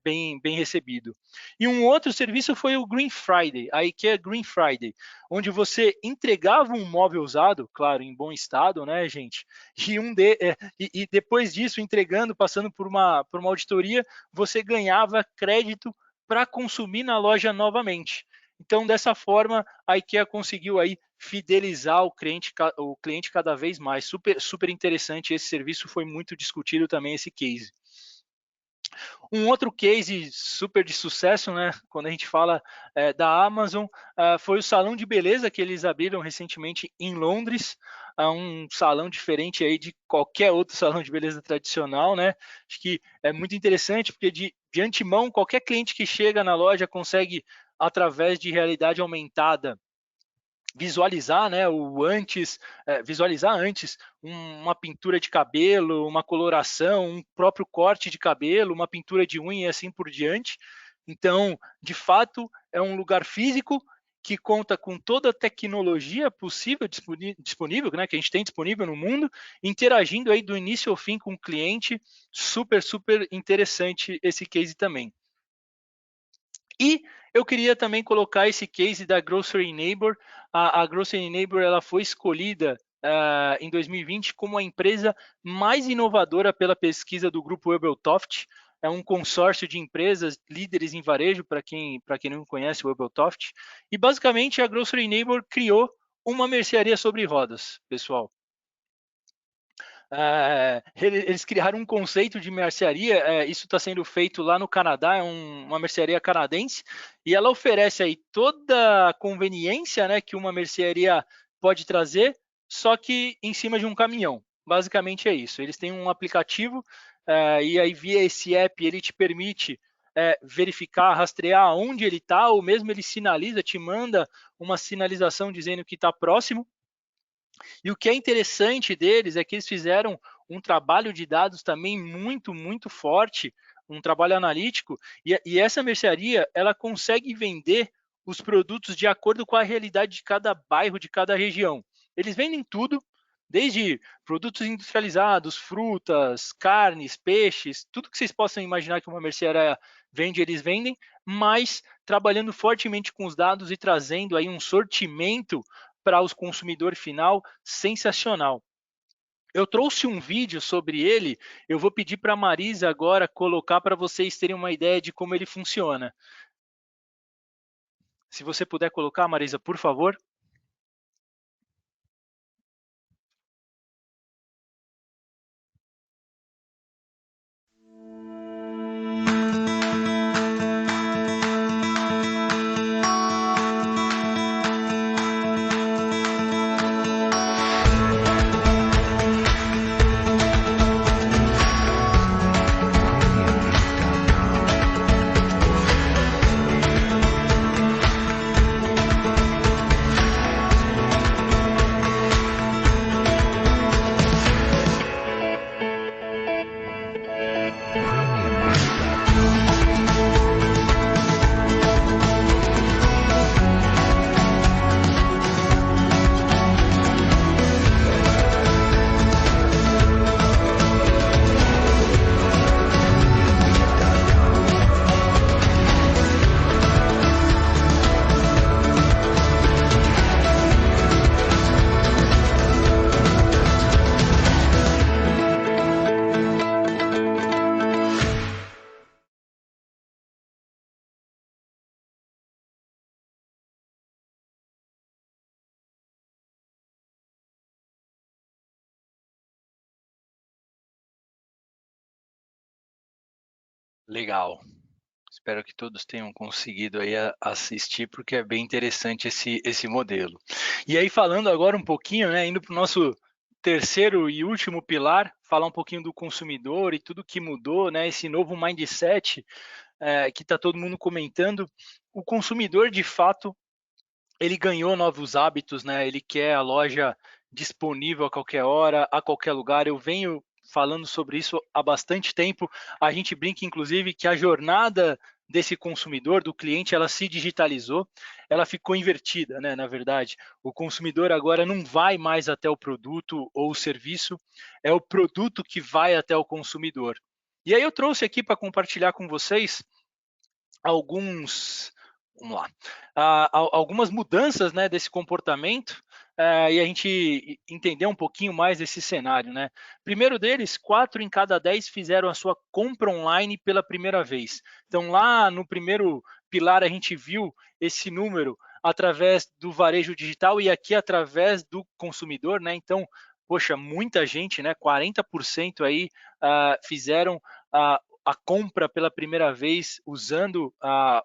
S8: bem recebido. E um outro serviço foi o Green Friday, a IKEA Green Friday, onde você entregava um móvel usado, claro, em bom estado, né, gente? E depois disso, entregando, passando por uma auditoria, você ganhava crédito para consumir na loja novamente. Então, dessa forma, a IKEA conseguiu aí fidelizar o cliente cada vez mais. Super interessante esse serviço, foi muito discutido também esse case. Um outro case super de sucesso, né, quando a gente fala da Amazon, foi o salão de beleza que eles abriram recentemente em Londres, um salão diferente aí de qualquer outro salão de beleza tradicional, né? Acho que é muito interessante, porque de antemão, qualquer cliente que chega na loja consegue, através de realidade aumentada, visualizar, né, visualizar antes uma pintura de cabelo, uma coloração, um próprio corte de cabelo, uma pintura de unha e assim por diante. Então, de fato, é um lugar físico que conta com toda a tecnologia possível disponível, né, que a gente tem disponível no mundo, interagindo aí do início ao fim com o cliente. Super interessante esse case também. E eu queria também colocar esse case da Grocery Neighbor. A Grocery Neighbor, ela foi escolhida em 2020 como a empresa mais inovadora pela pesquisa do grupo Webeltoft. É um consórcio de empresas líderes em varejo, para quem não conhece o Webeltoft. E basicamente a Grocery Neighbor criou uma mercearia sobre rodas, pessoal. Eles criaram um conceito de mercearia, isso está sendo feito lá no Canadá, é uma mercearia canadense, e ela oferece aí toda a conveniência, né, que uma mercearia pode trazer, só que em cima de um caminhão. Basicamente é isso. Eles têm um aplicativo, e aí via esse app ele te permite verificar, rastrear onde ele está, ou mesmo ele sinaliza, te manda uma sinalização dizendo que está próximo. E o que é interessante deles é que eles fizeram um trabalho de dados também muito forte, um trabalho analítico, e essa mercearia, ela consegue vender os produtos de acordo com a realidade de cada bairro, de cada região. Eles vendem tudo, desde produtos industrializados, frutas, carnes, peixes, tudo que vocês possam imaginar que uma mercearia vende, eles vendem, mas trabalhando fortemente com os dados e trazendo aí um sortimento para os consumidor final sensacional. Eu trouxe um vídeo sobre ele, eu vou pedir para a Marisa agora colocar para vocês terem uma ideia de como ele funciona. Se você puder colocar, Marisa, por favor. Legal. Espero que todos tenham conseguido aí assistir, porque é bem interessante esse modelo. E aí, falando agora um pouquinho, né, indo para o nosso terceiro e último pilar, falar um pouquinho do consumidor e tudo que mudou, né, esse novo mindset que está todo mundo comentando. O consumidor, de fato, ele ganhou novos hábitos, né? Ele quer a loja disponível a qualquer hora, a qualquer lugar. Eu venho falando sobre isso há bastante tempo. A gente brinca, inclusive, que a jornada desse consumidor, do cliente, ela se digitalizou, ela ficou invertida, né? Na verdade, o consumidor agora não vai mais até o produto ou o serviço, é o produto que vai até o consumidor. E aí eu trouxe aqui para compartilhar com vocês vamos lá, algumas mudanças, né, desse comportamento, e a gente entender um pouquinho mais desse cenário, né? Primeiro deles, 4 em cada 10 fizeram a sua compra online pela primeira vez. Então, lá no primeiro pilar, a gente viu esse número através do varejo digital e aqui através do consumidor, né? Então, poxa, muita gente, né? 40% aí fizeram a compra pela primeira vez usando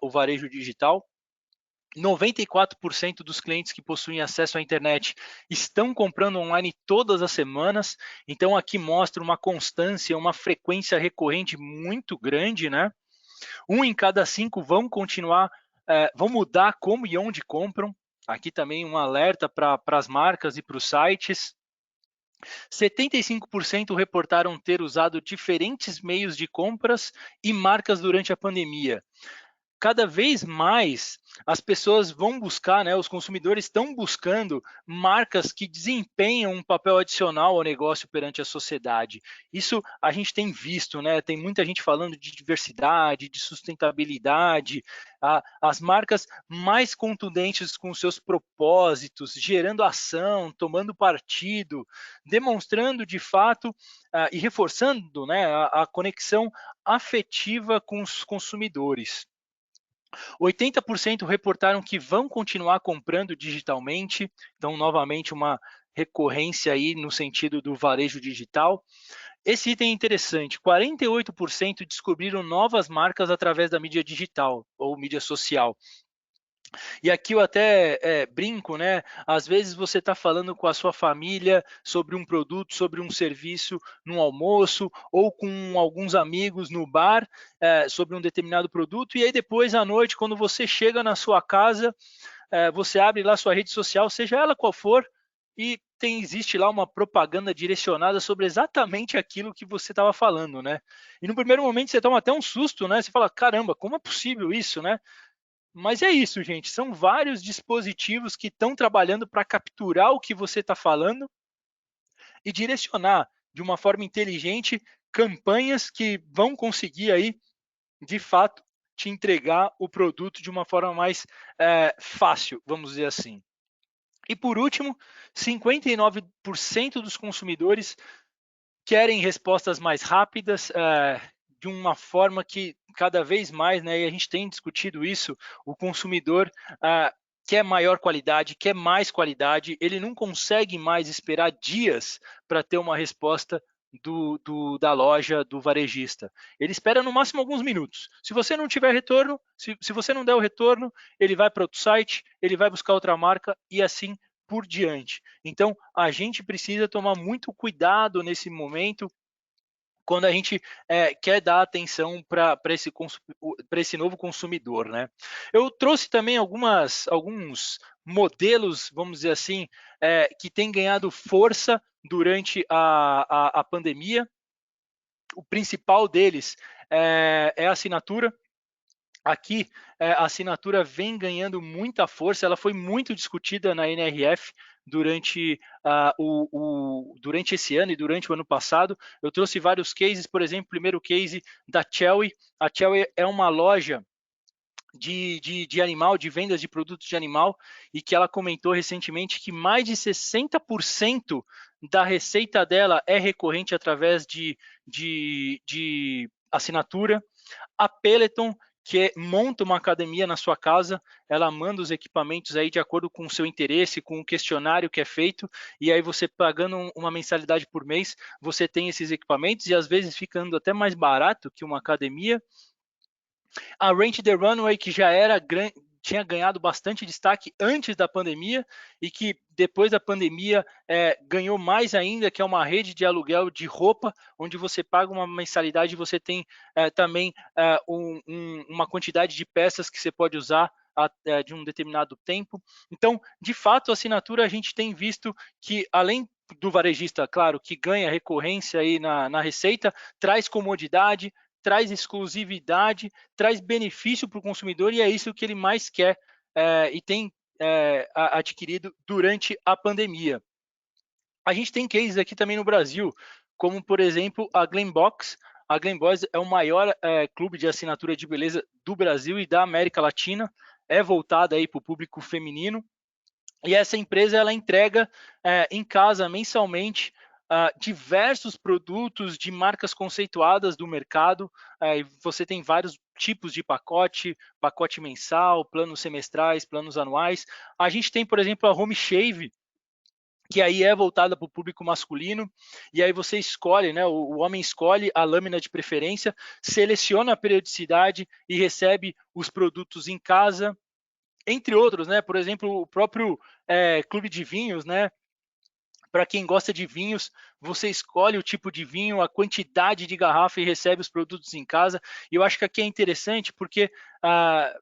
S8: o varejo digital. 94% dos clientes que possuem acesso à internet estão comprando online todas as semanas, então aqui mostra uma constância, uma frequência recorrente muito grande, né? 1 em cada 5 vão continuar, vão mudar como e onde compram. Aqui também um alerta para as marcas e para os sites. 75% reportaram ter usado diferentes meios de compras e marcas durante a pandemia. Cada vez mais as pessoas vão buscar, né, os consumidores estão buscando marcas que desempenham um papel adicional ao negócio perante a sociedade. Isso a gente tem visto, né? Tem muita gente falando de diversidade, de sustentabilidade, as marcas mais contundentes com seus propósitos, gerando ação, tomando partido, demonstrando de fato e reforçando, né, a conexão afetiva com os consumidores. 80% reportaram que vão continuar comprando digitalmente, então novamente uma recorrência aí no sentido do varejo digital. Esse item é interessante, 48% descobriram novas marcas através da mídia digital ou mídia social. E aqui eu até brinco, né? Às vezes você está falando com a sua família sobre um produto, sobre um serviço no almoço, ou com alguns amigos no bar sobre um determinado produto, e aí depois à noite, quando você chega na sua casa, você abre lá sua rede social, seja ela qual for, e existe lá uma propaganda direcionada sobre exatamente aquilo que você estava falando, né? E no primeiro momento você toma até um susto, né? Você fala, caramba, como é possível isso, né? Mas é isso, gente. São vários dispositivos que estão trabalhando para capturar o que você está falando e direcionar de uma forma inteligente campanhas que vão conseguir aí, de fato, te entregar o produto de uma forma mais fácil, vamos dizer assim. E por último, 59% dos consumidores querem respostas mais rápidas, de uma forma que cada vez mais, né, e a gente tem discutido isso, o consumidor quer maior qualidade, quer mais qualidade, ele não consegue mais esperar dias para ter uma resposta da loja, do varejista. Ele espera no máximo alguns minutos. Se você não tiver retorno, se você não der o retorno, ele vai para outro site, ele vai buscar outra marca e assim por diante. Então, a gente precisa tomar muito cuidado nesse momento, quando a gente quer dar atenção para esse novo consumidor, né? Eu trouxe também alguns modelos, vamos dizer assim, que têm ganhado força durante a pandemia. O principal deles é a assinatura. Aqui, a assinatura vem ganhando muita força, ela foi muito discutida na NRF durante esse ano e durante o ano passado. Eu trouxe vários cases, por exemplo, o primeiro case da Chewy. A Chewy é uma loja de animal, de vendas de produtos de animal, e que ela comentou recentemente que mais de 60% da receita dela é recorrente através de assinatura. A Peloton, que monta uma academia na sua casa, ela manda os equipamentos aí de acordo com o seu interesse, com o questionário que é feito, e aí você pagando uma mensalidade por mês, você tem esses equipamentos, e às vezes ficando até mais barato que uma academia. A Rent the Runway, que já tinha ganhado bastante destaque antes da pandemia e que depois da pandemia ganhou mais ainda, que é uma rede de aluguel de roupa, onde você paga uma mensalidade e você tem também uma quantidade de peças que você pode usar de um determinado tempo. Então, de fato, a assinatura a gente tem visto que, além do varejista, claro, que ganha recorrência aí na receita, traz comodidade, traz exclusividade, traz benefício para o consumidor e é isso que ele mais quer e tem adquirido durante a pandemia. A gente tem cases aqui também no Brasil, como por exemplo a Glambox. A Glambox é o maior clube de assinatura de beleza do Brasil e da América Latina, é voltada aí para o público feminino. E essa empresa ela entrega em casa mensalmente diversos produtos de marcas conceituadas do mercado. Você tem vários tipos de pacote mensal, planos semestrais, planos anuais. A gente tem, por exemplo, a Home Shave, que aí é voltada para o público masculino, e aí você escolhe, né? O homem escolhe a lâmina de preferência, seleciona a periodicidade e recebe os produtos em casa, entre outros, né? Por exemplo, o próprio clube de vinhos, né? Para quem gosta de vinhos, você escolhe o tipo de vinho, a quantidade de garrafa e recebe os produtos em casa. E eu acho que aqui é interessante porque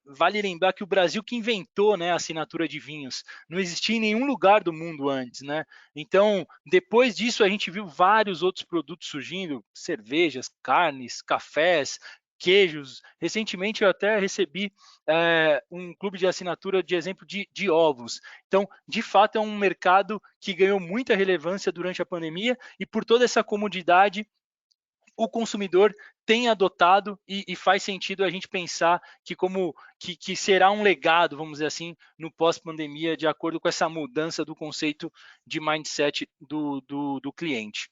S8: vale lembrar que o Brasil que inventou, né, a assinatura de vinhos. Não existia em nenhum lugar do mundo antes, né? Então, depois disso, a gente viu vários outros produtos surgindo, cervejas, carnes, cafés, queijos. Recentemente eu até recebi um clube de assinatura de exemplo de ovos. Então, de fato, é um mercado que ganhou muita relevância durante a pandemia e por toda essa comodidade, o consumidor tem adotado e faz sentido a gente pensar que será um legado, vamos dizer assim, no pós-pandemia, de acordo com essa mudança do conceito de mindset do cliente.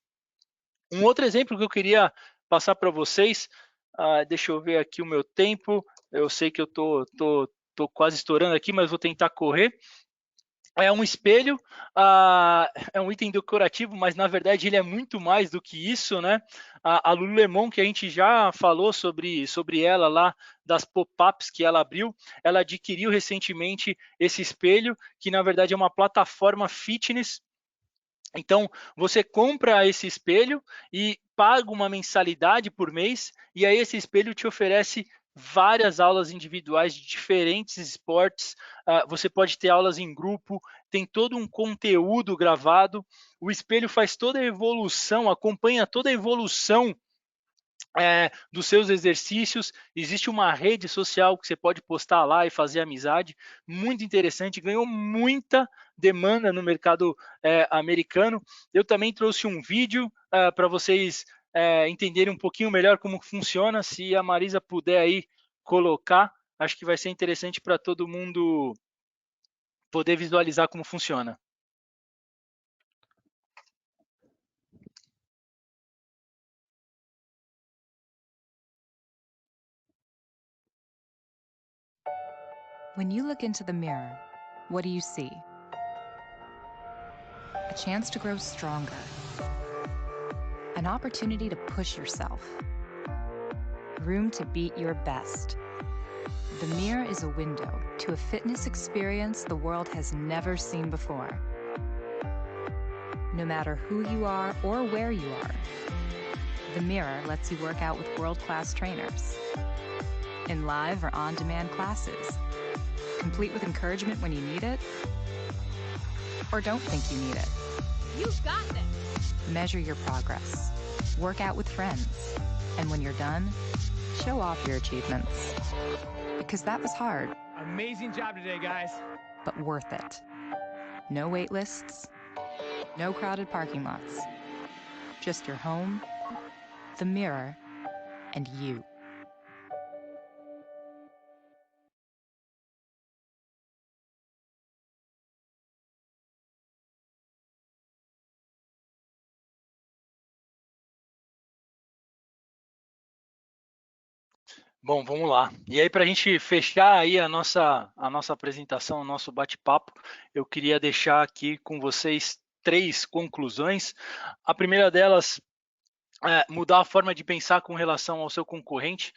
S8: Um outro exemplo que eu queria passar para vocês, deixa eu ver aqui o meu tempo, eu sei que eu tô quase estourando aqui, mas vou tentar correr. É um espelho, é um item decorativo, mas na verdade ele é muito mais do que isso, né? A Lululemon, que a gente já falou sobre ela lá, das pop-ups que ela abriu, ela adquiriu recentemente esse espelho, que na verdade é uma plataforma fitness. Então, você compra esse espelho e paga uma mensalidade por mês, e aí esse espelho te oferece várias aulas individuais de diferentes esportes. Você pode ter aulas em grupo, tem todo um conteúdo gravado. O espelho faz toda a evolução, acompanha toda a evolução dos seus exercícios. Existe uma rede social que você pode postar lá e fazer amizade, muito interessante, ganhou muita demanda no mercado americano. Eu também trouxe um vídeo para vocês entenderem um pouquinho melhor como funciona. Se a Marisa puder aí colocar, acho que vai ser interessante para todo mundo poder visualizar como funciona.
S9: When you look into the mirror, what do you see? A chance to grow stronger. An opportunity to push yourself. Room to beat your best. The mirror is a window to a fitness experience the world has never seen before. No matter who you are or where you are, the mirror lets you work out with world-class trainers in live or on-demand classes, complete with encouragement when you need it, or don't think you need it.
S10: You've got this.
S9: Measure your progress, work out with friends, and when you're done, show off your achievements. Because that was hard.
S10: Amazing job today, guys.
S9: But worth it. No wait lists, no crowded parking lots. Just your home, the mirror, and you.
S8: Bom, vamos lá. E aí, para a gente fechar aí a nossa apresentação, o nosso bate-papo, eu queria deixar aqui com vocês 3 conclusões. A primeira delas é mudar a forma de pensar com relação ao seu concorrente.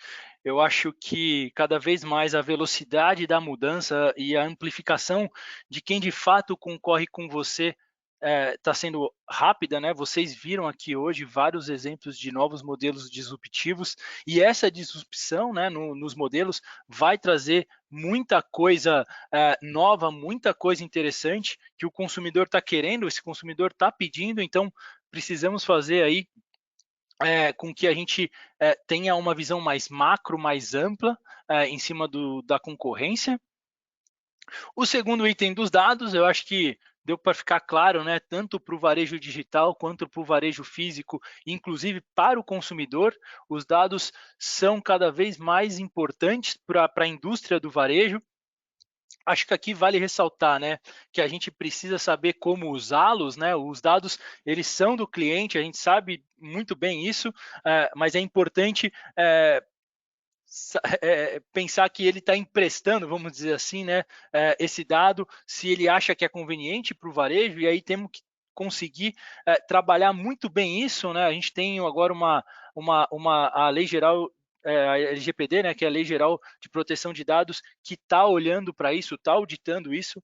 S8: Eu acho que cada vez mais a velocidade da mudança e a amplificação de quem de fato concorre com você está sendo rápida, né? Vocês viram aqui hoje vários exemplos de novos modelos disruptivos, e essa disrupção, né, nos modelos vai trazer muita coisa nova, muita coisa interessante que o consumidor está querendo, esse consumidor está pedindo, então precisamos fazer aí com que a gente tenha uma visão mais macro, mais ampla em cima da concorrência. O segundo item dos dados, eu acho que deu para ficar claro, né, tanto para o varejo digital quanto para o varejo físico, inclusive para o consumidor, os dados são cada vez mais importantes para a indústria do varejo. Acho que aqui vale ressaltar, né, que a gente precisa saber como usá-los, né? Os dados, eles são do cliente, a gente sabe muito bem isso, mas é importante pensar que ele está emprestando, vamos dizer assim, né, esse dado, se ele acha que é conveniente para o varejo, e aí temos que conseguir trabalhar muito bem isso, né? A gente tem agora a Lei Geral, a LGPD, né, que é a Lei Geral de Proteção de Dados, que está olhando para isso, está auditando isso.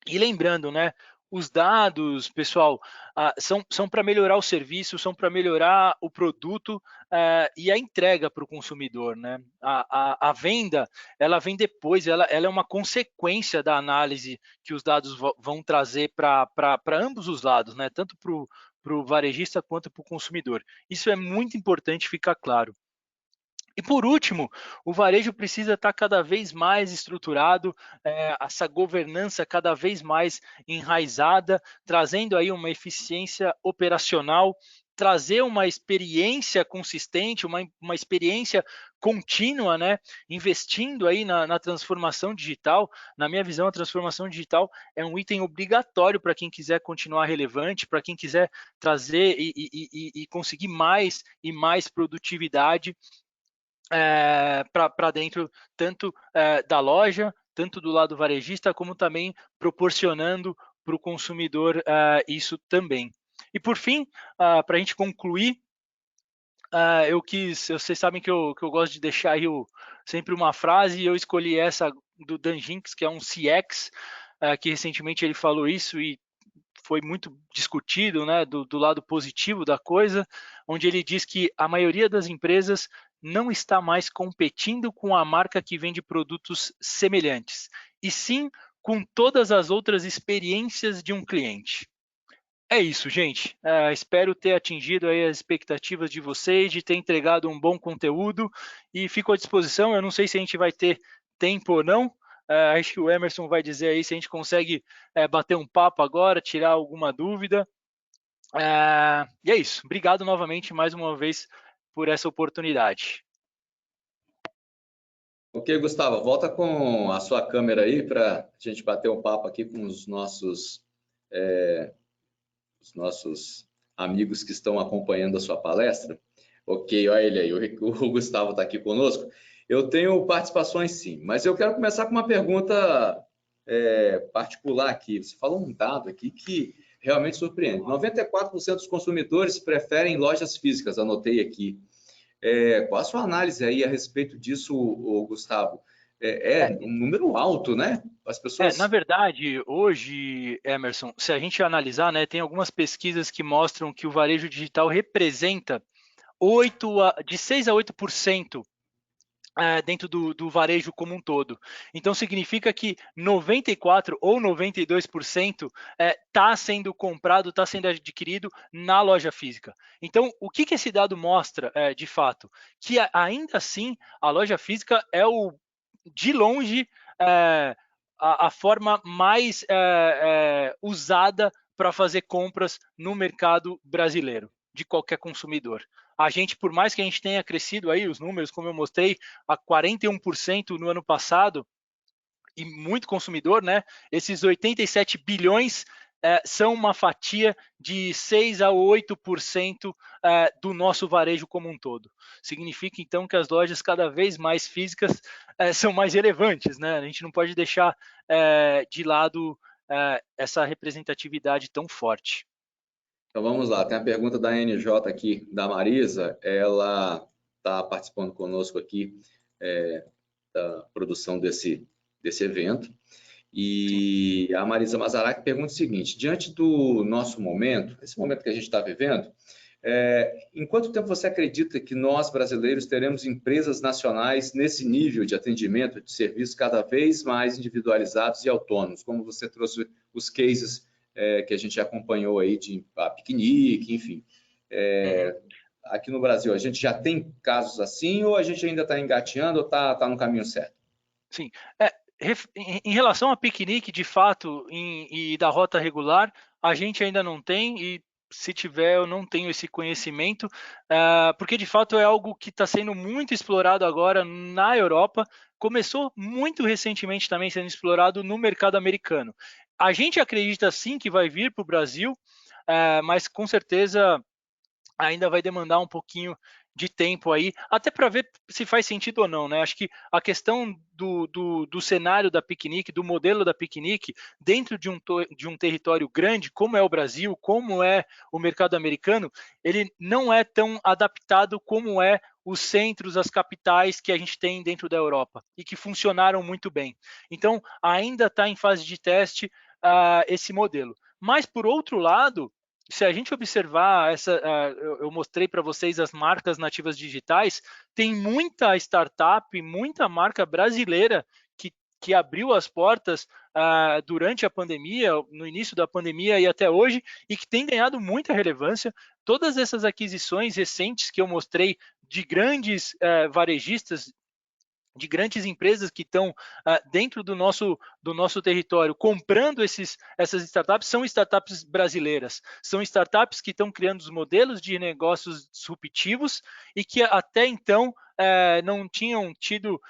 S8: E lembrando, né, os dados, pessoal, são para melhorar o serviço, são para melhorar o produto e a entrega para o consumidor, né? A venda, ela vem depois, ela é uma consequência da análise que os dados vão trazer para ambos os lados, né? Tanto para o varejista quanto para o consumidor. Isso é muito importante ficar claro. E por último, o varejo precisa estar cada vez mais estruturado, essa governança cada vez mais enraizada, trazendo aí uma eficiência operacional, trazer uma experiência consistente, uma experiência contínua, né? Investindo aí na transformação digital. Na minha visão, a transformação digital é um item obrigatório para quem quiser continuar relevante, para quem quiser trazer e conseguir mais e mais produtividade para dentro, tanto da loja, tanto do lado varejista, como também proporcionando para o consumidor isso também. E por fim, para a gente concluir, vocês sabem que eu gosto de deixar aí sempre uma frase, e eu escolhi essa do Dan Jinks, que é um CX, que recentemente ele falou isso e foi muito discutido, né, do lado positivo da coisa, onde ele diz que a maioria das empresas não está mais competindo com a marca que vende produtos semelhantes, e sim com todas as outras experiências de um cliente. É isso, gente. Espero ter atingido aí as expectativas de vocês, de ter entregado um bom conteúdo, e fico à disposição. Eu não sei se a gente vai ter tempo ou não. Acho que o Emerson vai dizer aí se a gente consegue bater um papo agora, tirar alguma dúvida. E é isso. Obrigado novamente, mais uma vez, por essa oportunidade.
S1: Ok, Gustavo, volta com a sua câmera aí para a gente bater um papo aqui com os nossos amigos que estão acompanhando a sua palestra. Ok, olha ele aí, o Gustavo está aqui conosco. Eu tenho participações sim, mas eu quero começar com uma pergunta particular aqui. Você falou um dado aqui que realmente surpreende. 94% dos consumidores preferem lojas físicas, anotei aqui. Qual a sua análise aí a respeito disso, Gustavo? Um número alto, né? As pessoas...
S8: Na verdade, hoje, Emerson, se a gente analisar, né, tem algumas pesquisas que mostram que o varejo digital representa de 6 a 8% dentro do varejo como um todo. Então, significa que 94% ou 92% está sendo comprado, está sendo adquirido na loja física. Então, o que esse dado mostra, de fato? Que ainda assim, a loja física é de longe, a forma mais usada para fazer compras no mercado brasileiro, de qualquer consumidor. A gente, por mais que a gente tenha crescido aí os números, como eu mostrei, a 41% no ano passado, e muito consumidor, né? Esses 87 bilhões são uma fatia de 6 a 8% do nosso varejo como um todo. Significa, então, que as lojas cada vez mais físicas são mais relevantes, né? A gente não pode deixar de lado essa representatividade tão forte.
S1: Então vamos lá, tem a pergunta da NJ aqui, da Marisa, ela está participando conosco aqui da produção desse evento. E a Marisa Mazarac pergunta o seguinte: diante do nosso momento, esse momento que a gente está vivendo, em quanto tempo você acredita que nós, brasileiros, teremos empresas nacionais nesse nível de atendimento, de serviços cada vez mais individualizados e autônomos, como você trouxe os cases que a gente acompanhou aí de Piquenique, enfim. Aqui no Brasil, a gente já tem casos assim ou a gente ainda está engateando ou está no caminho certo?
S8: Sim. Em relação a Piquenique, de fato, e da rota regular, a gente ainda não tem, e se tiver, eu não tenho esse conhecimento, porque de fato é algo que está sendo muito explorado agora na Europa, começou muito recentemente também sendo explorado no mercado americano. A gente acredita sim que vai vir para o Brasil, mas com certeza ainda vai demandar um pouquinho de tempo aí, até para ver se faz sentido ou não, né? Acho que a questão do cenário da Piquenique, do modelo da Piquenique, dentro de um território grande, como é o Brasil, como é o mercado americano, ele não é tão adaptado como é os centros, as capitais que a gente tem dentro da Europa e que funcionaram muito bem. Então, ainda está em fase de teste esse modelo. Mas, por outro lado, se a gente observar, eu mostrei para vocês as marcas nativas digitais, tem muita startup, muita marca brasileira que abriu as portas durante a pandemia, no início da pandemia e até hoje, e que tem ganhado muita relevância. Todas essas aquisições recentes que eu mostrei de grandes varejistas, de grandes empresas que estão dentro do nosso território comprando essas startups, são startups brasileiras, são startups que estão criando os modelos de negócios disruptivos e que até então não tinham tido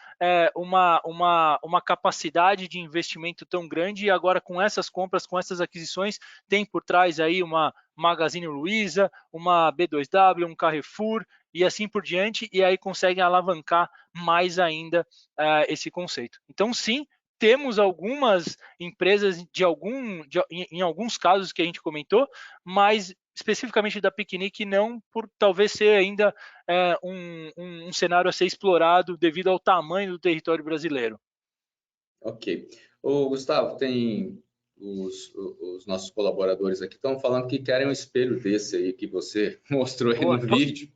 S8: uma capacidade de investimento tão grande, e agora com essas compras, com essas aquisições, tem por trás aí uma Magazine Luiza, uma B2W, um Carrefour, e assim por diante, e aí conseguem alavancar mais ainda esse conceito. Então, sim, temos algumas empresas em alguns casos que a gente comentou, mas especificamente da Piquenique não, por talvez ser ainda um cenário a ser explorado devido ao tamanho do território brasileiro.
S1: Ok. Ô, Gustavo, tem os nossos colaboradores aqui estão falando que querem um espelho desse aí que você mostrou aí no vídeo.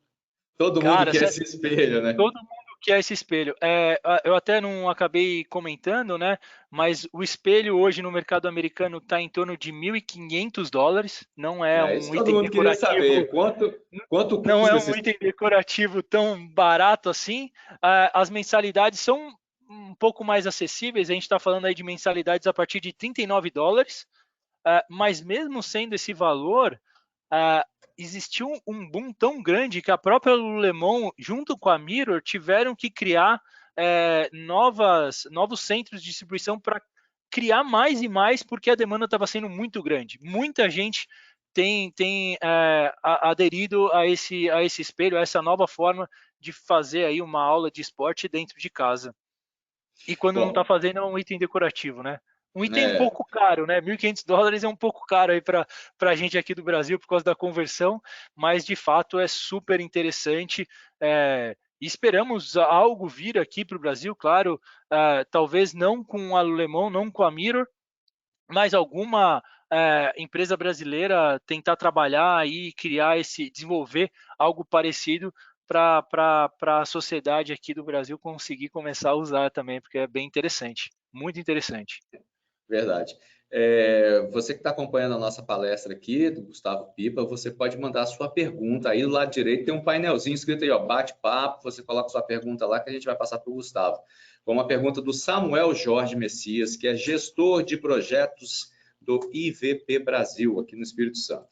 S1: Todo mundo quer esse espelho, né?
S8: Todo mundo quer esse espelho. Eu até não acabei comentando, né? Mas o espelho hoje no mercado americano está em torno de $1.500. Não é um item decorativo.
S1: Quanto
S8: não é um item decorativo tão barato assim. As mensalidades são um pouco mais acessíveis. A gente está falando aí de mensalidades a partir de $39. Mas mesmo sendo esse valor, existiu um boom tão grande que a própria Lululemon, junto com a Mirror, tiveram que criar novos centros de distribuição para criar mais e mais, porque a demanda estava sendo muito grande. Muita gente tem aderido a esse espelho, a essa nova forma de fazer aí uma aula de esporte dentro de casa. E quando não está fazendo, é um item decorativo, né? Um item um pouco caro, né? $1.500 é um pouco caro aí para a gente aqui do Brasil por causa da conversão, mas de fato é super interessante. E esperamos algo vir aqui para o Brasil, claro, talvez não com a Lululemon, não com a Mirror, mas alguma empresa brasileira tentar trabalhar e desenvolver algo parecido para a sociedade aqui do Brasil conseguir começar a usar também, porque é bem interessante, muito interessante.
S1: Verdade. Você que está acompanhando a nossa palestra aqui, do Gustavo Pipa, você pode mandar a sua pergunta aí do lado direito, tem um painelzinho escrito aí, ó, bate-papo, você coloca sua pergunta lá que a gente vai passar para o Gustavo. Uma pergunta do Samuel Jorge Messias, que é gestor de projetos do IVP Brasil, aqui no Espírito Santo.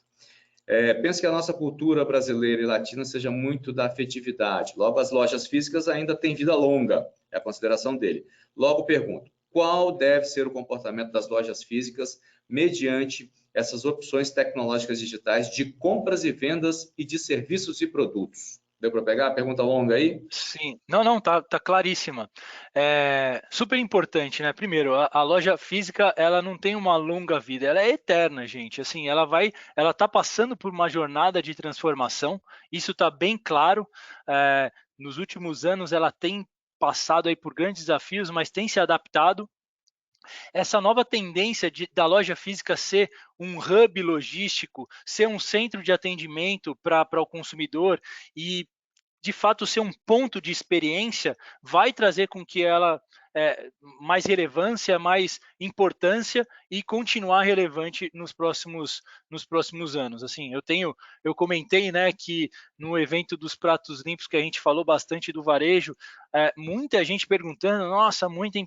S1: Penso que a nossa cultura brasileira e latina seja muito da afetividade. Logo, as lojas físicas ainda têm vida longa, é a consideração dele. Logo, pergunto, qual deve ser o comportamento das lojas físicas mediante essas opções tecnológicas digitais de compras e vendas e de serviços e produtos? Deu para pegar? Pergunta longa aí?
S8: Sim, não, tá claríssima. Super importante, né? Primeiro, a loja física, ela não tem uma longa vida, ela é eterna, gente. Assim, ela tá passando por uma jornada de transformação, isso tá bem claro. Nos últimos anos, ela tem passado aí por grandes desafios, mas tem se adaptado. Essa nova tendência da loja física ser um hub logístico, ser um centro de atendimento para o consumidor e de fato ser um ponto de experiência, vai trazer com que ela mais relevância, mais importância e continuar relevante nos próximos anos. Assim, eu comentei, né, que no evento dos pratos limpos que a gente falou bastante do varejo, muita gente perguntando, nossa, muita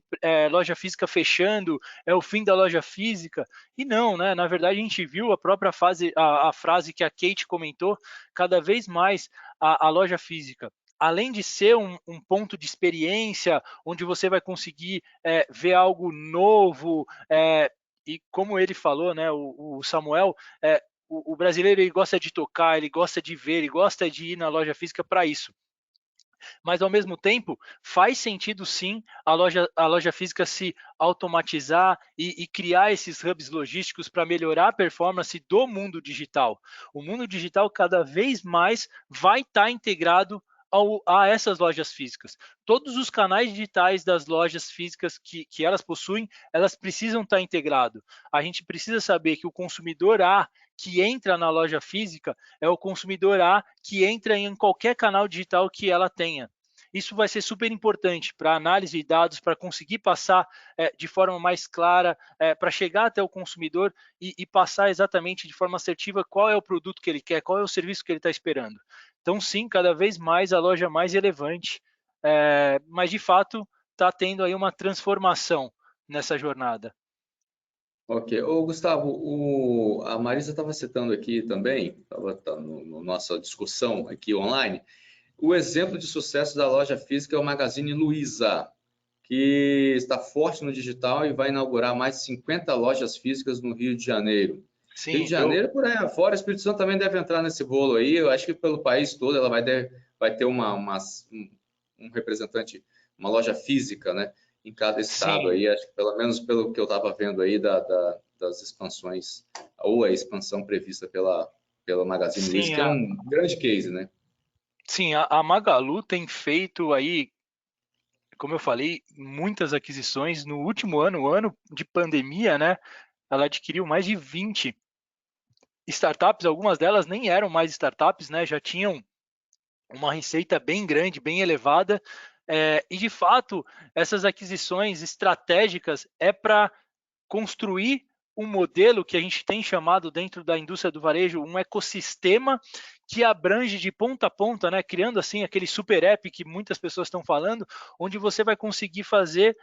S8: loja física fechando, é o fim da loja física. E não, né? Na verdade, a gente viu a própria a frase que a Kate comentou, cada vez mais a loja física, além de ser um ponto de experiência, onde você vai conseguir ver algo novo, e como ele falou, né, o Samuel, o brasileiro ele gosta de tocar, ele gosta de ver, ele gosta de ir na loja física para isso. Mas, ao mesmo tempo, faz sentido sim a loja física se automatizar e criar esses hubs logísticos para melhorar a performance do mundo digital. O mundo digital cada vez mais vai estar integrado a essas lojas físicas. Todos os canais digitais das lojas físicas que elas possuem, elas precisam estar integrados. A gente precisa saber que o consumidor A que entra na loja física é o consumidor A que entra em qualquer canal digital que ela tenha. Isso vai ser super importante para análise de dados, para conseguir passar de forma mais clara, para chegar até o consumidor e passar exatamente de forma assertiva qual é o produto que ele quer, qual é o serviço que ele está esperando. Então, sim, cada vez mais a loja mais relevante, mas de fato está tendo aí uma transformação nessa jornada.
S1: Ok. Ô, Gustavo, a Marisa estava citando aqui também, estava na nossa discussão aqui online, o exemplo de sucesso da loja física é o Magazine Luiza, que está forte no digital e vai inaugurar mais de 50 lojas físicas no Rio de Janeiro.
S8: Sim,
S1: Rio de Janeiro, por aí afora, o Espírito Santo também deve entrar nesse bolo aí. Eu acho que pelo país todo ela vai ter um representante, uma loja física, né, em cada estado.
S8: Sim.
S1: Aí. Acho que pelo menos pelo que eu estava vendo aí das expansões, ou a expansão prevista pela Magazine Luiza, que é um grande case, né?
S8: Sim, a Magalu tem feito aí, como eu falei, muitas aquisições. No último ano, o ano de pandemia, né, ela adquiriu mais de 20 startups, algumas delas nem eram mais startups, né, já tinham uma receita bem grande, bem elevada, e de fato, essas aquisições estratégicas é para construir um modelo que a gente tem chamado dentro da indústria do varejo um ecossistema que abrange de ponta a ponta, né, criando assim aquele super app que muitas pessoas estão falando, onde você vai conseguir fazer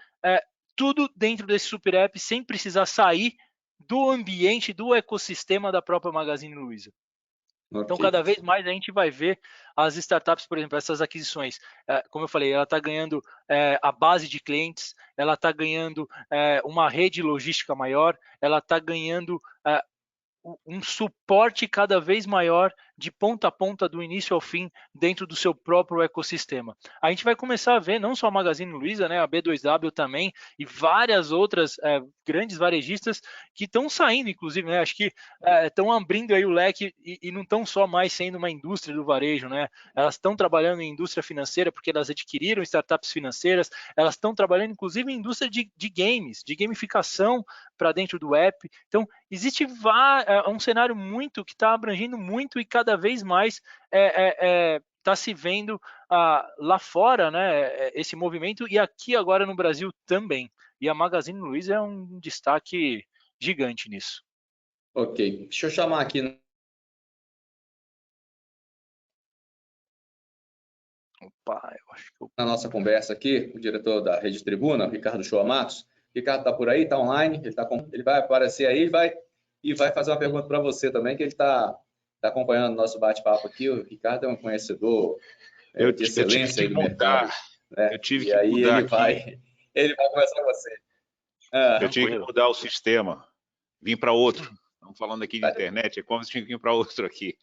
S8: tudo dentro desse super app sem precisar sair do ambiente, do ecossistema da própria Magazine Luiza. Okay. Então, cada vez mais a gente vai ver as startups, por exemplo, essas aquisições, como eu falei, ela está ganhando a base de clientes, ela está ganhando uma rede logística maior, ela está ganhando um suporte cada vez maior de ponta a ponta, do início ao fim, dentro do seu próprio ecossistema. A gente vai começar a ver não só a Magazine Luiza, né, a B2W também, e várias outras grandes varejistas que estão saindo, inclusive, né, acho que estão abrindo aí o leque e não estão só mais sendo uma indústria do varejo, né, elas estão trabalhando em indústria financeira porque elas adquiriram startups financeiras, elas estão trabalhando inclusive em indústria de games, de gamificação para dentro do app. Então, existe um cenário muito que está abrangendo muito e cada vez mais está se vendo lá fora, né, esse movimento, e aqui agora no Brasil também. E a Magazine Luiza é um destaque gigante nisso.
S1: Ok, deixa eu chamar aqui.
S8: Opa, eu acho que
S1: na nossa conversa aqui, o diretor da Rede Tribuna, Ricardo Shoa Matos. Ricardo está por aí, está online, ele vai aparecer aí e vai fazer uma pergunta para você também, que ele está acompanhando o nosso bate-papo aqui. O Ricardo é um conhecedor de excelência aí do mercado. Né?
S2: Eu tive que mudar
S1: ele vai conversar com você.
S2: Eu tive que mudar o sistema, vim para outro. Estamos falando aqui de internet, é como se tinha que vir para outro aqui.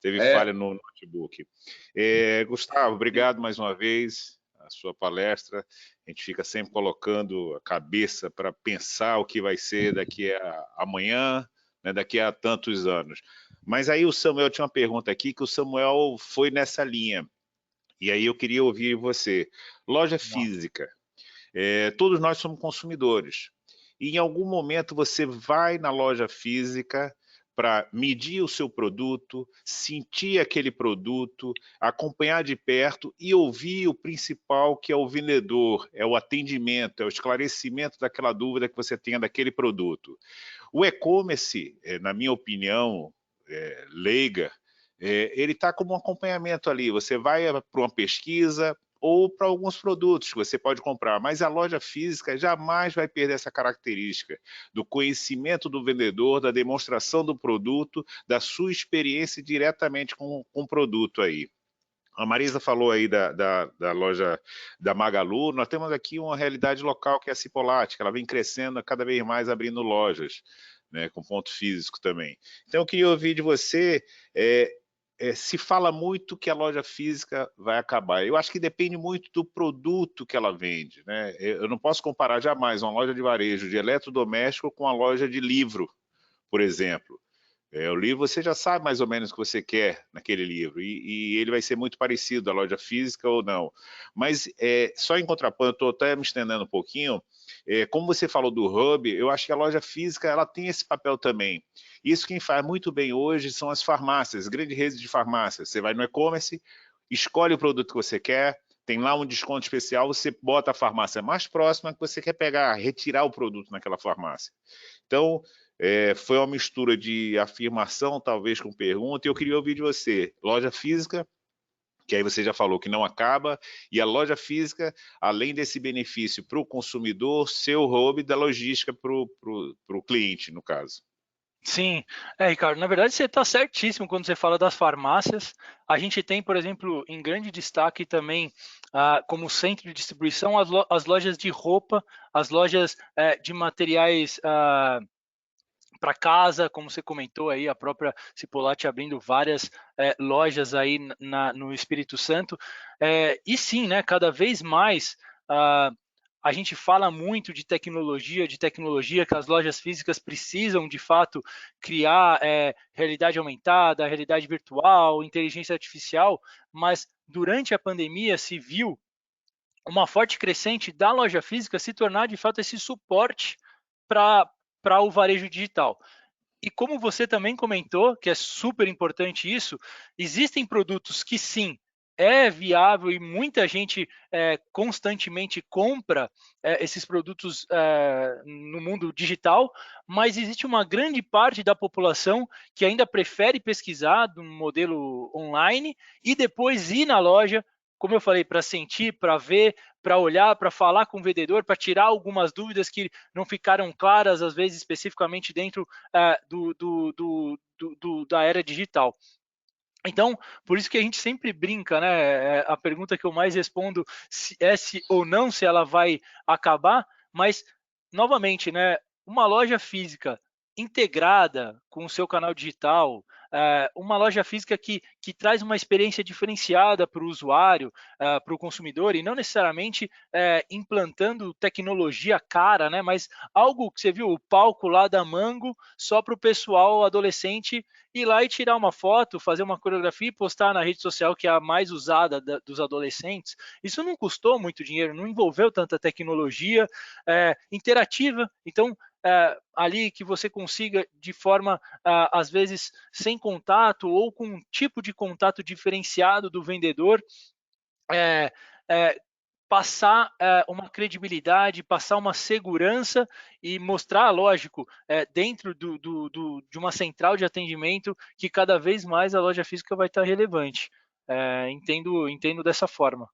S2: Teve falha no notebook. Gustavo, obrigado mais uma vez. A sua palestra, a gente fica sempre colocando a cabeça para pensar o que vai ser daqui a amanhã, né, daqui a tantos anos. Mas aí o Samuel tinha uma pergunta aqui, que o Samuel foi nessa linha. E aí eu queria ouvir você. Loja física. Todos nós somos consumidores. E em algum momento você vai na loja física para medir o seu produto, sentir aquele produto, acompanhar de perto e ouvir o principal, que é o vendedor, é o atendimento, é o esclarecimento daquela dúvida que você tenha daquele produto. O e-commerce, na minha opinião, leiga, ele está como um acompanhamento ali. Você vai para uma pesquisa ou para alguns produtos que você pode comprar, mas a loja física jamais vai perder essa característica do conhecimento do vendedor, da demonstração do produto, da sua experiência diretamente com o produto aí. A Marisa falou aí da loja da Magalu. Nós temos aqui uma realidade local que é a Cipollati, que ela vem crescendo cada vez mais, abrindo lojas, né, com ponto físico também. Então eu queria ouvir de você, se fala muito que a loja física vai acabar. Eu acho que depende muito do produto que ela vende, né? Eu não posso comparar jamais uma loja de varejo de eletrodoméstico com uma loja de livro, por exemplo. O livro você já sabe mais ou menos o que você quer naquele livro, e ele vai ser muito parecido à loja física ou não. Mas só em contraponto, estou até me estendendo um pouquinho, como você falou do hub, eu acho que a loja física ela tem esse papel também. Isso quem faz muito bem hoje são as farmácias, grandes redes de farmácias. Você vai no e-commerce, escolhe o produto que você quer, tem lá um desconto especial, você bota a farmácia mais próxima que você quer pegar, retirar o produto naquela farmácia. Então, foi uma mistura de afirmação, talvez com pergunta, e eu queria ouvir de você. Loja física, que aí você já falou que não acaba, e a loja física, além desse benefício para o consumidor, seu hub da logística para o cliente, no caso.
S8: Sim, Ricardo, na verdade você está certíssimo quando você fala das farmácias. A gente tem, por exemplo, em grande destaque também, como centro de distribuição, as lojas de roupa, as lojas de materiais para casa, como você comentou aí, a própria Cipollati abrindo várias lojas aí no Espírito Santo. E sim, né, cada vez mais a gente fala muito de tecnologia, que as lojas físicas precisam, de fato, criar realidade aumentada, realidade virtual, inteligência artificial, mas durante a pandemia se viu uma forte crescente da loja física se tornar, de fato, esse suporte para o varejo digital. E como você também comentou, que é super importante isso, existem produtos que sim, é viável e muita gente constantemente compra esses produtos no mundo digital, mas existe uma grande parte da população que ainda prefere pesquisar no modelo online e depois ir na loja, como eu falei, para sentir, para ver, para olhar, para falar com o vendedor, para tirar algumas dúvidas que não ficaram claras, às vezes, especificamente dentro da era digital. Então, por isso que a gente sempre brinca, né? A pergunta que eu mais respondo se ou não se ela vai acabar, mas, novamente, né? Uma loja física integrada com o seu canal digital, uma loja física que traz uma experiência diferenciada para o usuário, para o consumidor, e não necessariamente implantando tecnologia cara, né? Mas algo que você viu, o palco lá da Mango, só para o pessoal adolescente ir lá e tirar uma foto, fazer uma coreografia e postar na rede social, que é a mais usada dos adolescentes. Isso não custou muito dinheiro, não envolveu tanta tecnologia interativa. Então, ali que você consiga, de forma, às vezes, sem contato ou com um tipo de contato diferenciado do vendedor, passar uma credibilidade, passar uma segurança e mostrar, lógico, dentro de uma central de atendimento, que cada vez mais a loja física vai estar relevante. Entendo dessa forma.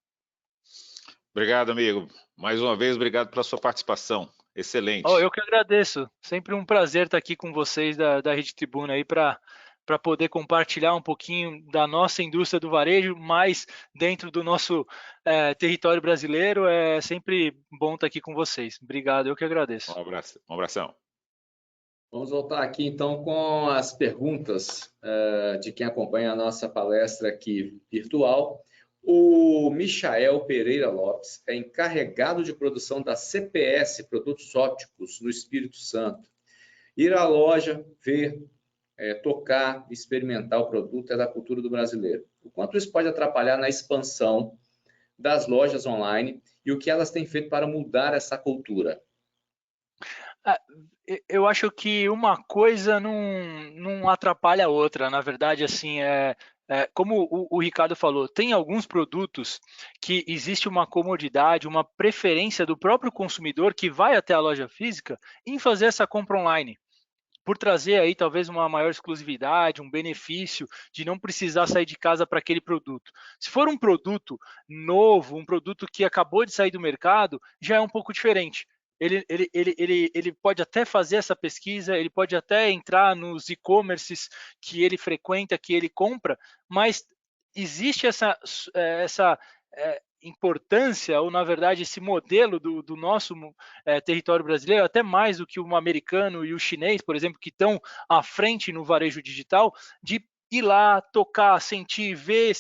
S2: Obrigado, amigo. Mais uma vez, obrigado pela sua participação. Excelente.
S8: Eu que agradeço. Sempre um prazer estar aqui com vocês da Rede Tribuna aí para poder compartilhar um pouquinho da nossa indústria do varejo, mais dentro do nosso território brasileiro. É sempre bom estar aqui com vocês. Obrigado, eu que agradeço.
S2: Um abração.
S1: Vamos voltar aqui então com as perguntas de quem acompanha a nossa palestra aqui virtual. O Michael Pereira Lopes é encarregado de produção da CPS Produtos Ópticos no Espírito Santo. Ir à loja, ver, tocar, experimentar o produto é da cultura do brasileiro. O quanto isso pode atrapalhar na expansão das lojas online e o que elas têm feito para mudar essa cultura?
S8: Eu acho que uma coisa não atrapalha a outra. Na verdade, assim, como o Ricardo falou, tem alguns produtos que existe uma comodidade, uma preferência do próprio consumidor que vai até a loja física em fazer essa compra online, por trazer aí talvez uma maior exclusividade, um benefício de não precisar sair de casa para aquele produto. Se for um produto novo, um produto que acabou de sair do mercado, já é um pouco diferente. Ele pode até fazer essa pesquisa, ele pode até entrar nos e-commerces que ele frequenta, que ele compra, mas existe essa importância, ou na verdade esse modelo do nosso território brasileiro, até mais do que o americano e o chinês, por exemplo, que estão à frente no varejo digital, de ir lá, tocar, sentir, ver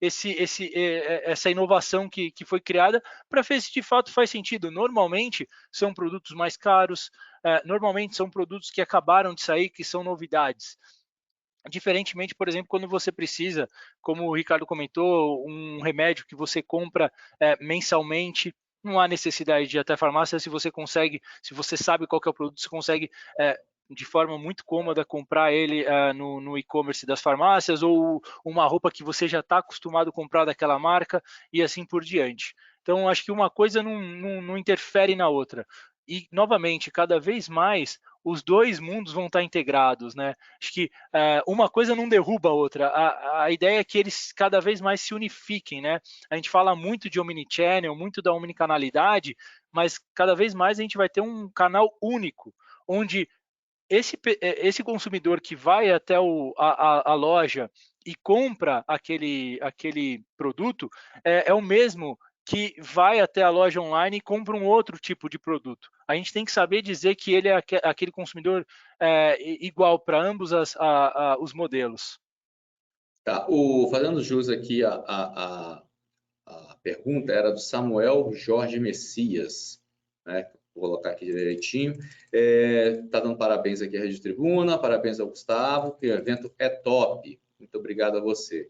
S8: essa inovação que foi criada para ver se de fato faz sentido. Normalmente são produtos mais caros, normalmente são produtos que acabaram de sair, que são novidades. Diferentemente, por exemplo, quando você precisa, como o Ricardo comentou, um remédio que você compra mensalmente, não há necessidade de ir até a farmácia. Se você sabe qual que é o produto, você consegue de forma muito cômoda comprar ele no e-commerce das farmácias, ou uma roupa que você já está acostumado a comprar daquela marca e assim por diante. Então, acho que uma coisa não interfere na outra. E, novamente, cada vez mais os dois mundos vão estar integrados, né? Acho que uma coisa não derruba a outra. A ideia é que eles cada vez mais se unifiquem, né? A gente fala muito de omnichannel, muito da omnicanalidade, mas cada vez mais a gente vai ter um canal único, onde esse consumidor que vai até a loja e compra aquele produto é o mesmo que vai até a loja online e compra um outro tipo de produto. A gente tem que saber dizer que ele é aquele consumidor igual para ambos os modelos.
S1: Tá, fazendo jus aqui a pergunta era do Samuel Jorge Messias, né? Vou colocar aqui direitinho. Tá dando parabéns aqui à Rede Tribuna, parabéns ao Gustavo, que o evento é top. Muito obrigado a você.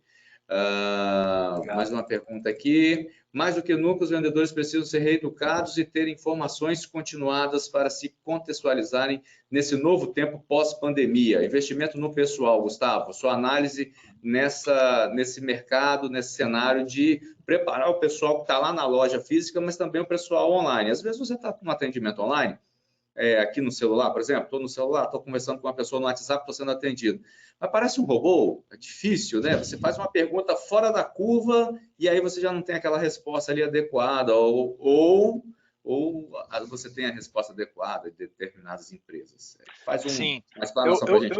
S1: Mais uma pergunta aqui. Mais do que nunca, os vendedores precisam ser reeducados e ter informações continuadas para se contextualizarem nesse novo tempo pós-pandemia. Investimento no pessoal, Gustavo, sua análise nesse mercado, nesse cenário de preparar o pessoal que está lá na loja física, mas também o pessoal online. Às vezes você está com um atendimento online, aqui no celular, por exemplo, estou no celular, estou conversando com uma pessoa no WhatsApp, estou sendo atendido. Mas parece um robô, é difícil, né? Você faz uma pergunta fora da curva e aí você já não tem aquela resposta ali adequada, ou você tem a resposta adequada de determinadas empresas. Faz uma explanação para a gente.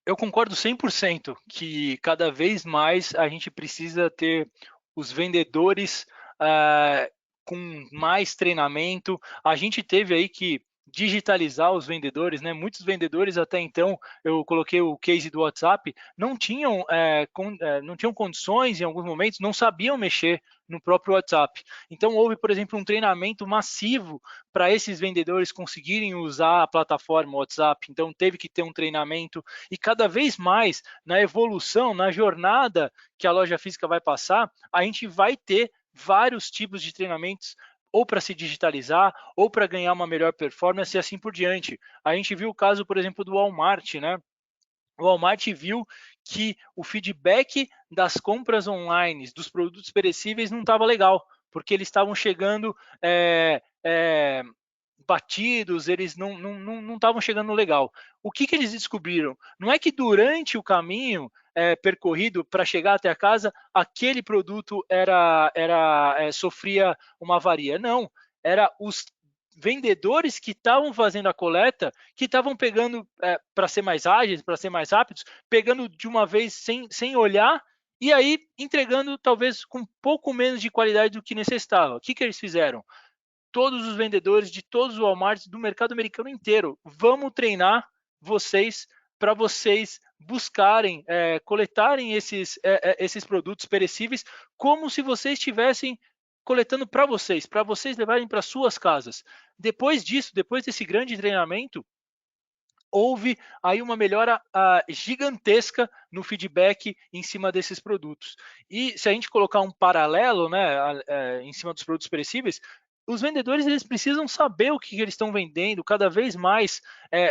S8: Eu concordo 100% que cada vez mais a gente precisa ter os vendedores com mais treinamento. A gente teve aí que digitalizar os vendedores, né? Muitos vendedores até então, eu coloquei o case do WhatsApp, não tinham condições em alguns momentos, não sabiam mexer no próprio WhatsApp. Então houve, por exemplo, um treinamento massivo para esses vendedores conseguirem usar a plataforma WhatsApp. Então teve que ter um treinamento, e cada vez mais na evolução, na jornada que a loja física vai passar, a gente vai ter vários tipos de treinamentos, ou para se digitalizar, ou para ganhar uma melhor performance e assim por diante. A gente viu o caso, por exemplo, do Walmart, né? O Walmart viu que o feedback das compras online, dos produtos perecíveis, não estava legal, porque eles estavam chegando batidos, eles não estavam chegando legal. O que eles descobriram? Não é que durante o caminho percorrido para chegar até a casa, aquele produto sofria uma avaria. Não, era os vendedores que estavam fazendo a coleta, que estavam pegando, para ser mais ágeis, para ser mais rápidos, pegando de uma vez sem olhar, e aí entregando talvez com um pouco menos de qualidade do que necessitava. O que eles fizeram? Todos os vendedores de todos os Walmarts do mercado americano inteiro, vamos treinar para vocês buscarem, coletarem esses produtos perecíveis como se vocês estivessem coletando para vocês levarem para suas casas. Depois disso, depois desse grande treinamento, houve aí uma melhora gigantesca no feedback em cima desses produtos. E se a gente colocar um paralelo, né, em cima dos produtos perecíveis, os vendedores eles precisam saber o que eles estão vendendo, cada vez mais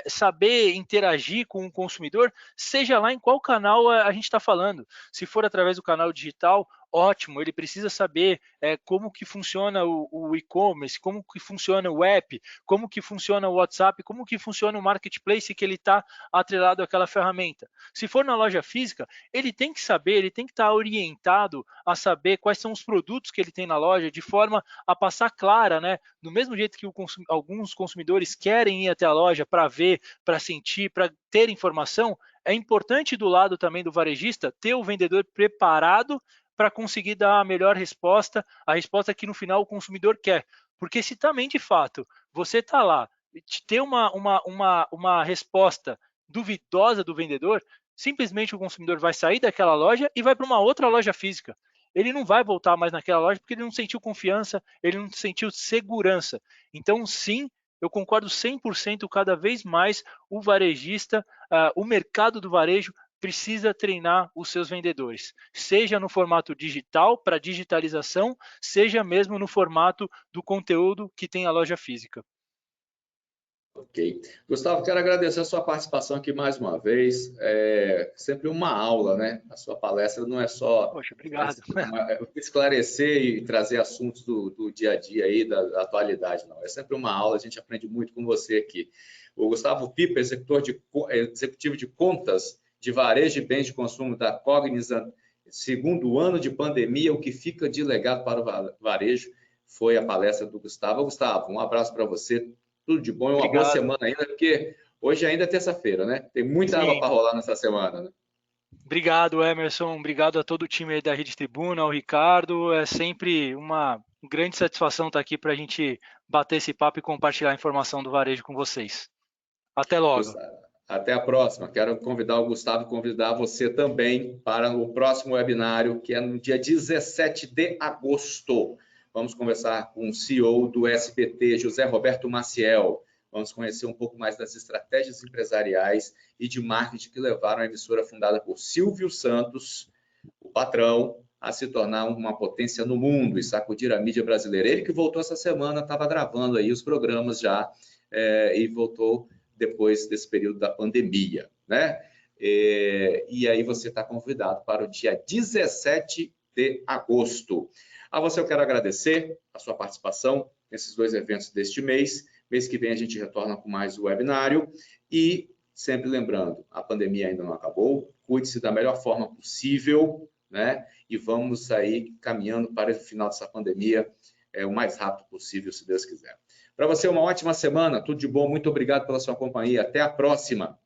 S8: saber interagir com o consumidor, seja lá em qual canal a gente está falando. Se for através do canal digital, ótimo, ele precisa saber como que funciona o e-commerce, como que funciona o app, como que funciona o WhatsApp, como que funciona o marketplace que ele está atrelado àquela ferramenta. Se for na loja física, ele tem que saber, ele tem que estar orientado a saber quais são os produtos que ele tem na loja, de forma a passar clara, né? Do mesmo jeito que alguns consumidores querem ir até a loja para ver, para sentir, para ter informação, é importante do lado também do varejista ter o vendedor preparado para conseguir dar a melhor resposta, a resposta que no final o consumidor quer. Porque se também, de fato, você está lá, ter uma resposta duvidosa do vendedor, simplesmente o consumidor vai sair daquela loja e vai para uma outra loja física. Ele não vai voltar mais naquela loja porque ele não sentiu confiança, ele não sentiu segurança. Então, sim, eu concordo 100%, cada vez mais o varejista, o mercado do varejo precisa treinar os seus vendedores, seja no formato digital, para digitalização, seja mesmo no formato do conteúdo que tem a loja física.
S1: Ok. Gustavo, quero agradecer a sua participação aqui mais uma vez. É sempre uma aula, né? A sua palestra não é só
S8: Poxa, obrigado.
S1: Esclarecer e trazer assuntos do dia a dia aí, da atualidade, não. É sempre uma aula, a gente aprende muito com você aqui. O Gustavo Pipa, executivo de contas de varejo e bens de consumo da Cognizant, segundo ano de pandemia, o que fica de legado para o varejo foi a palestra do Gustavo. Gustavo, um abraço para você, tudo de bom e uma boa semana ainda, porque hoje ainda é terça-feira, né? Tem muita água para rolar nessa semana, né?
S8: Obrigado, Emerson, obrigado a todo o time aí da Rede Tribuna, ao Ricardo, é sempre uma grande satisfação estar aqui para a gente bater esse papo e compartilhar a informação do varejo com vocês. Até logo.
S1: Gustavo. Até a próxima. Quero convidar o Gustavo e convidar você também para o próximo webinário, que é no dia 17 de agosto. Vamos conversar com o CEO do SBT, José Roberto Maciel. Vamos conhecer um pouco mais das estratégias empresariais e de marketing que levaram a emissora fundada por Silvio Santos, o patrão, a se tornar uma potência no mundo e sacudir a mídia brasileira. Ele que voltou essa semana, estava gravando aí os programas já e voltou depois desse período da pandemia, né? E aí você está convidado para o dia 17 de agosto. A você eu quero agradecer a sua participação nesses dois eventos deste mês. Mês que vem a gente retorna com mais um webinário e sempre lembrando, a pandemia ainda não acabou, cuide-se da melhor forma possível, né? E vamos aí caminhando para o final dessa pandemia o mais rápido possível, se Deus quiser. Para você, uma ótima semana, tudo de bom, muito obrigado pela sua companhia, até a próxima.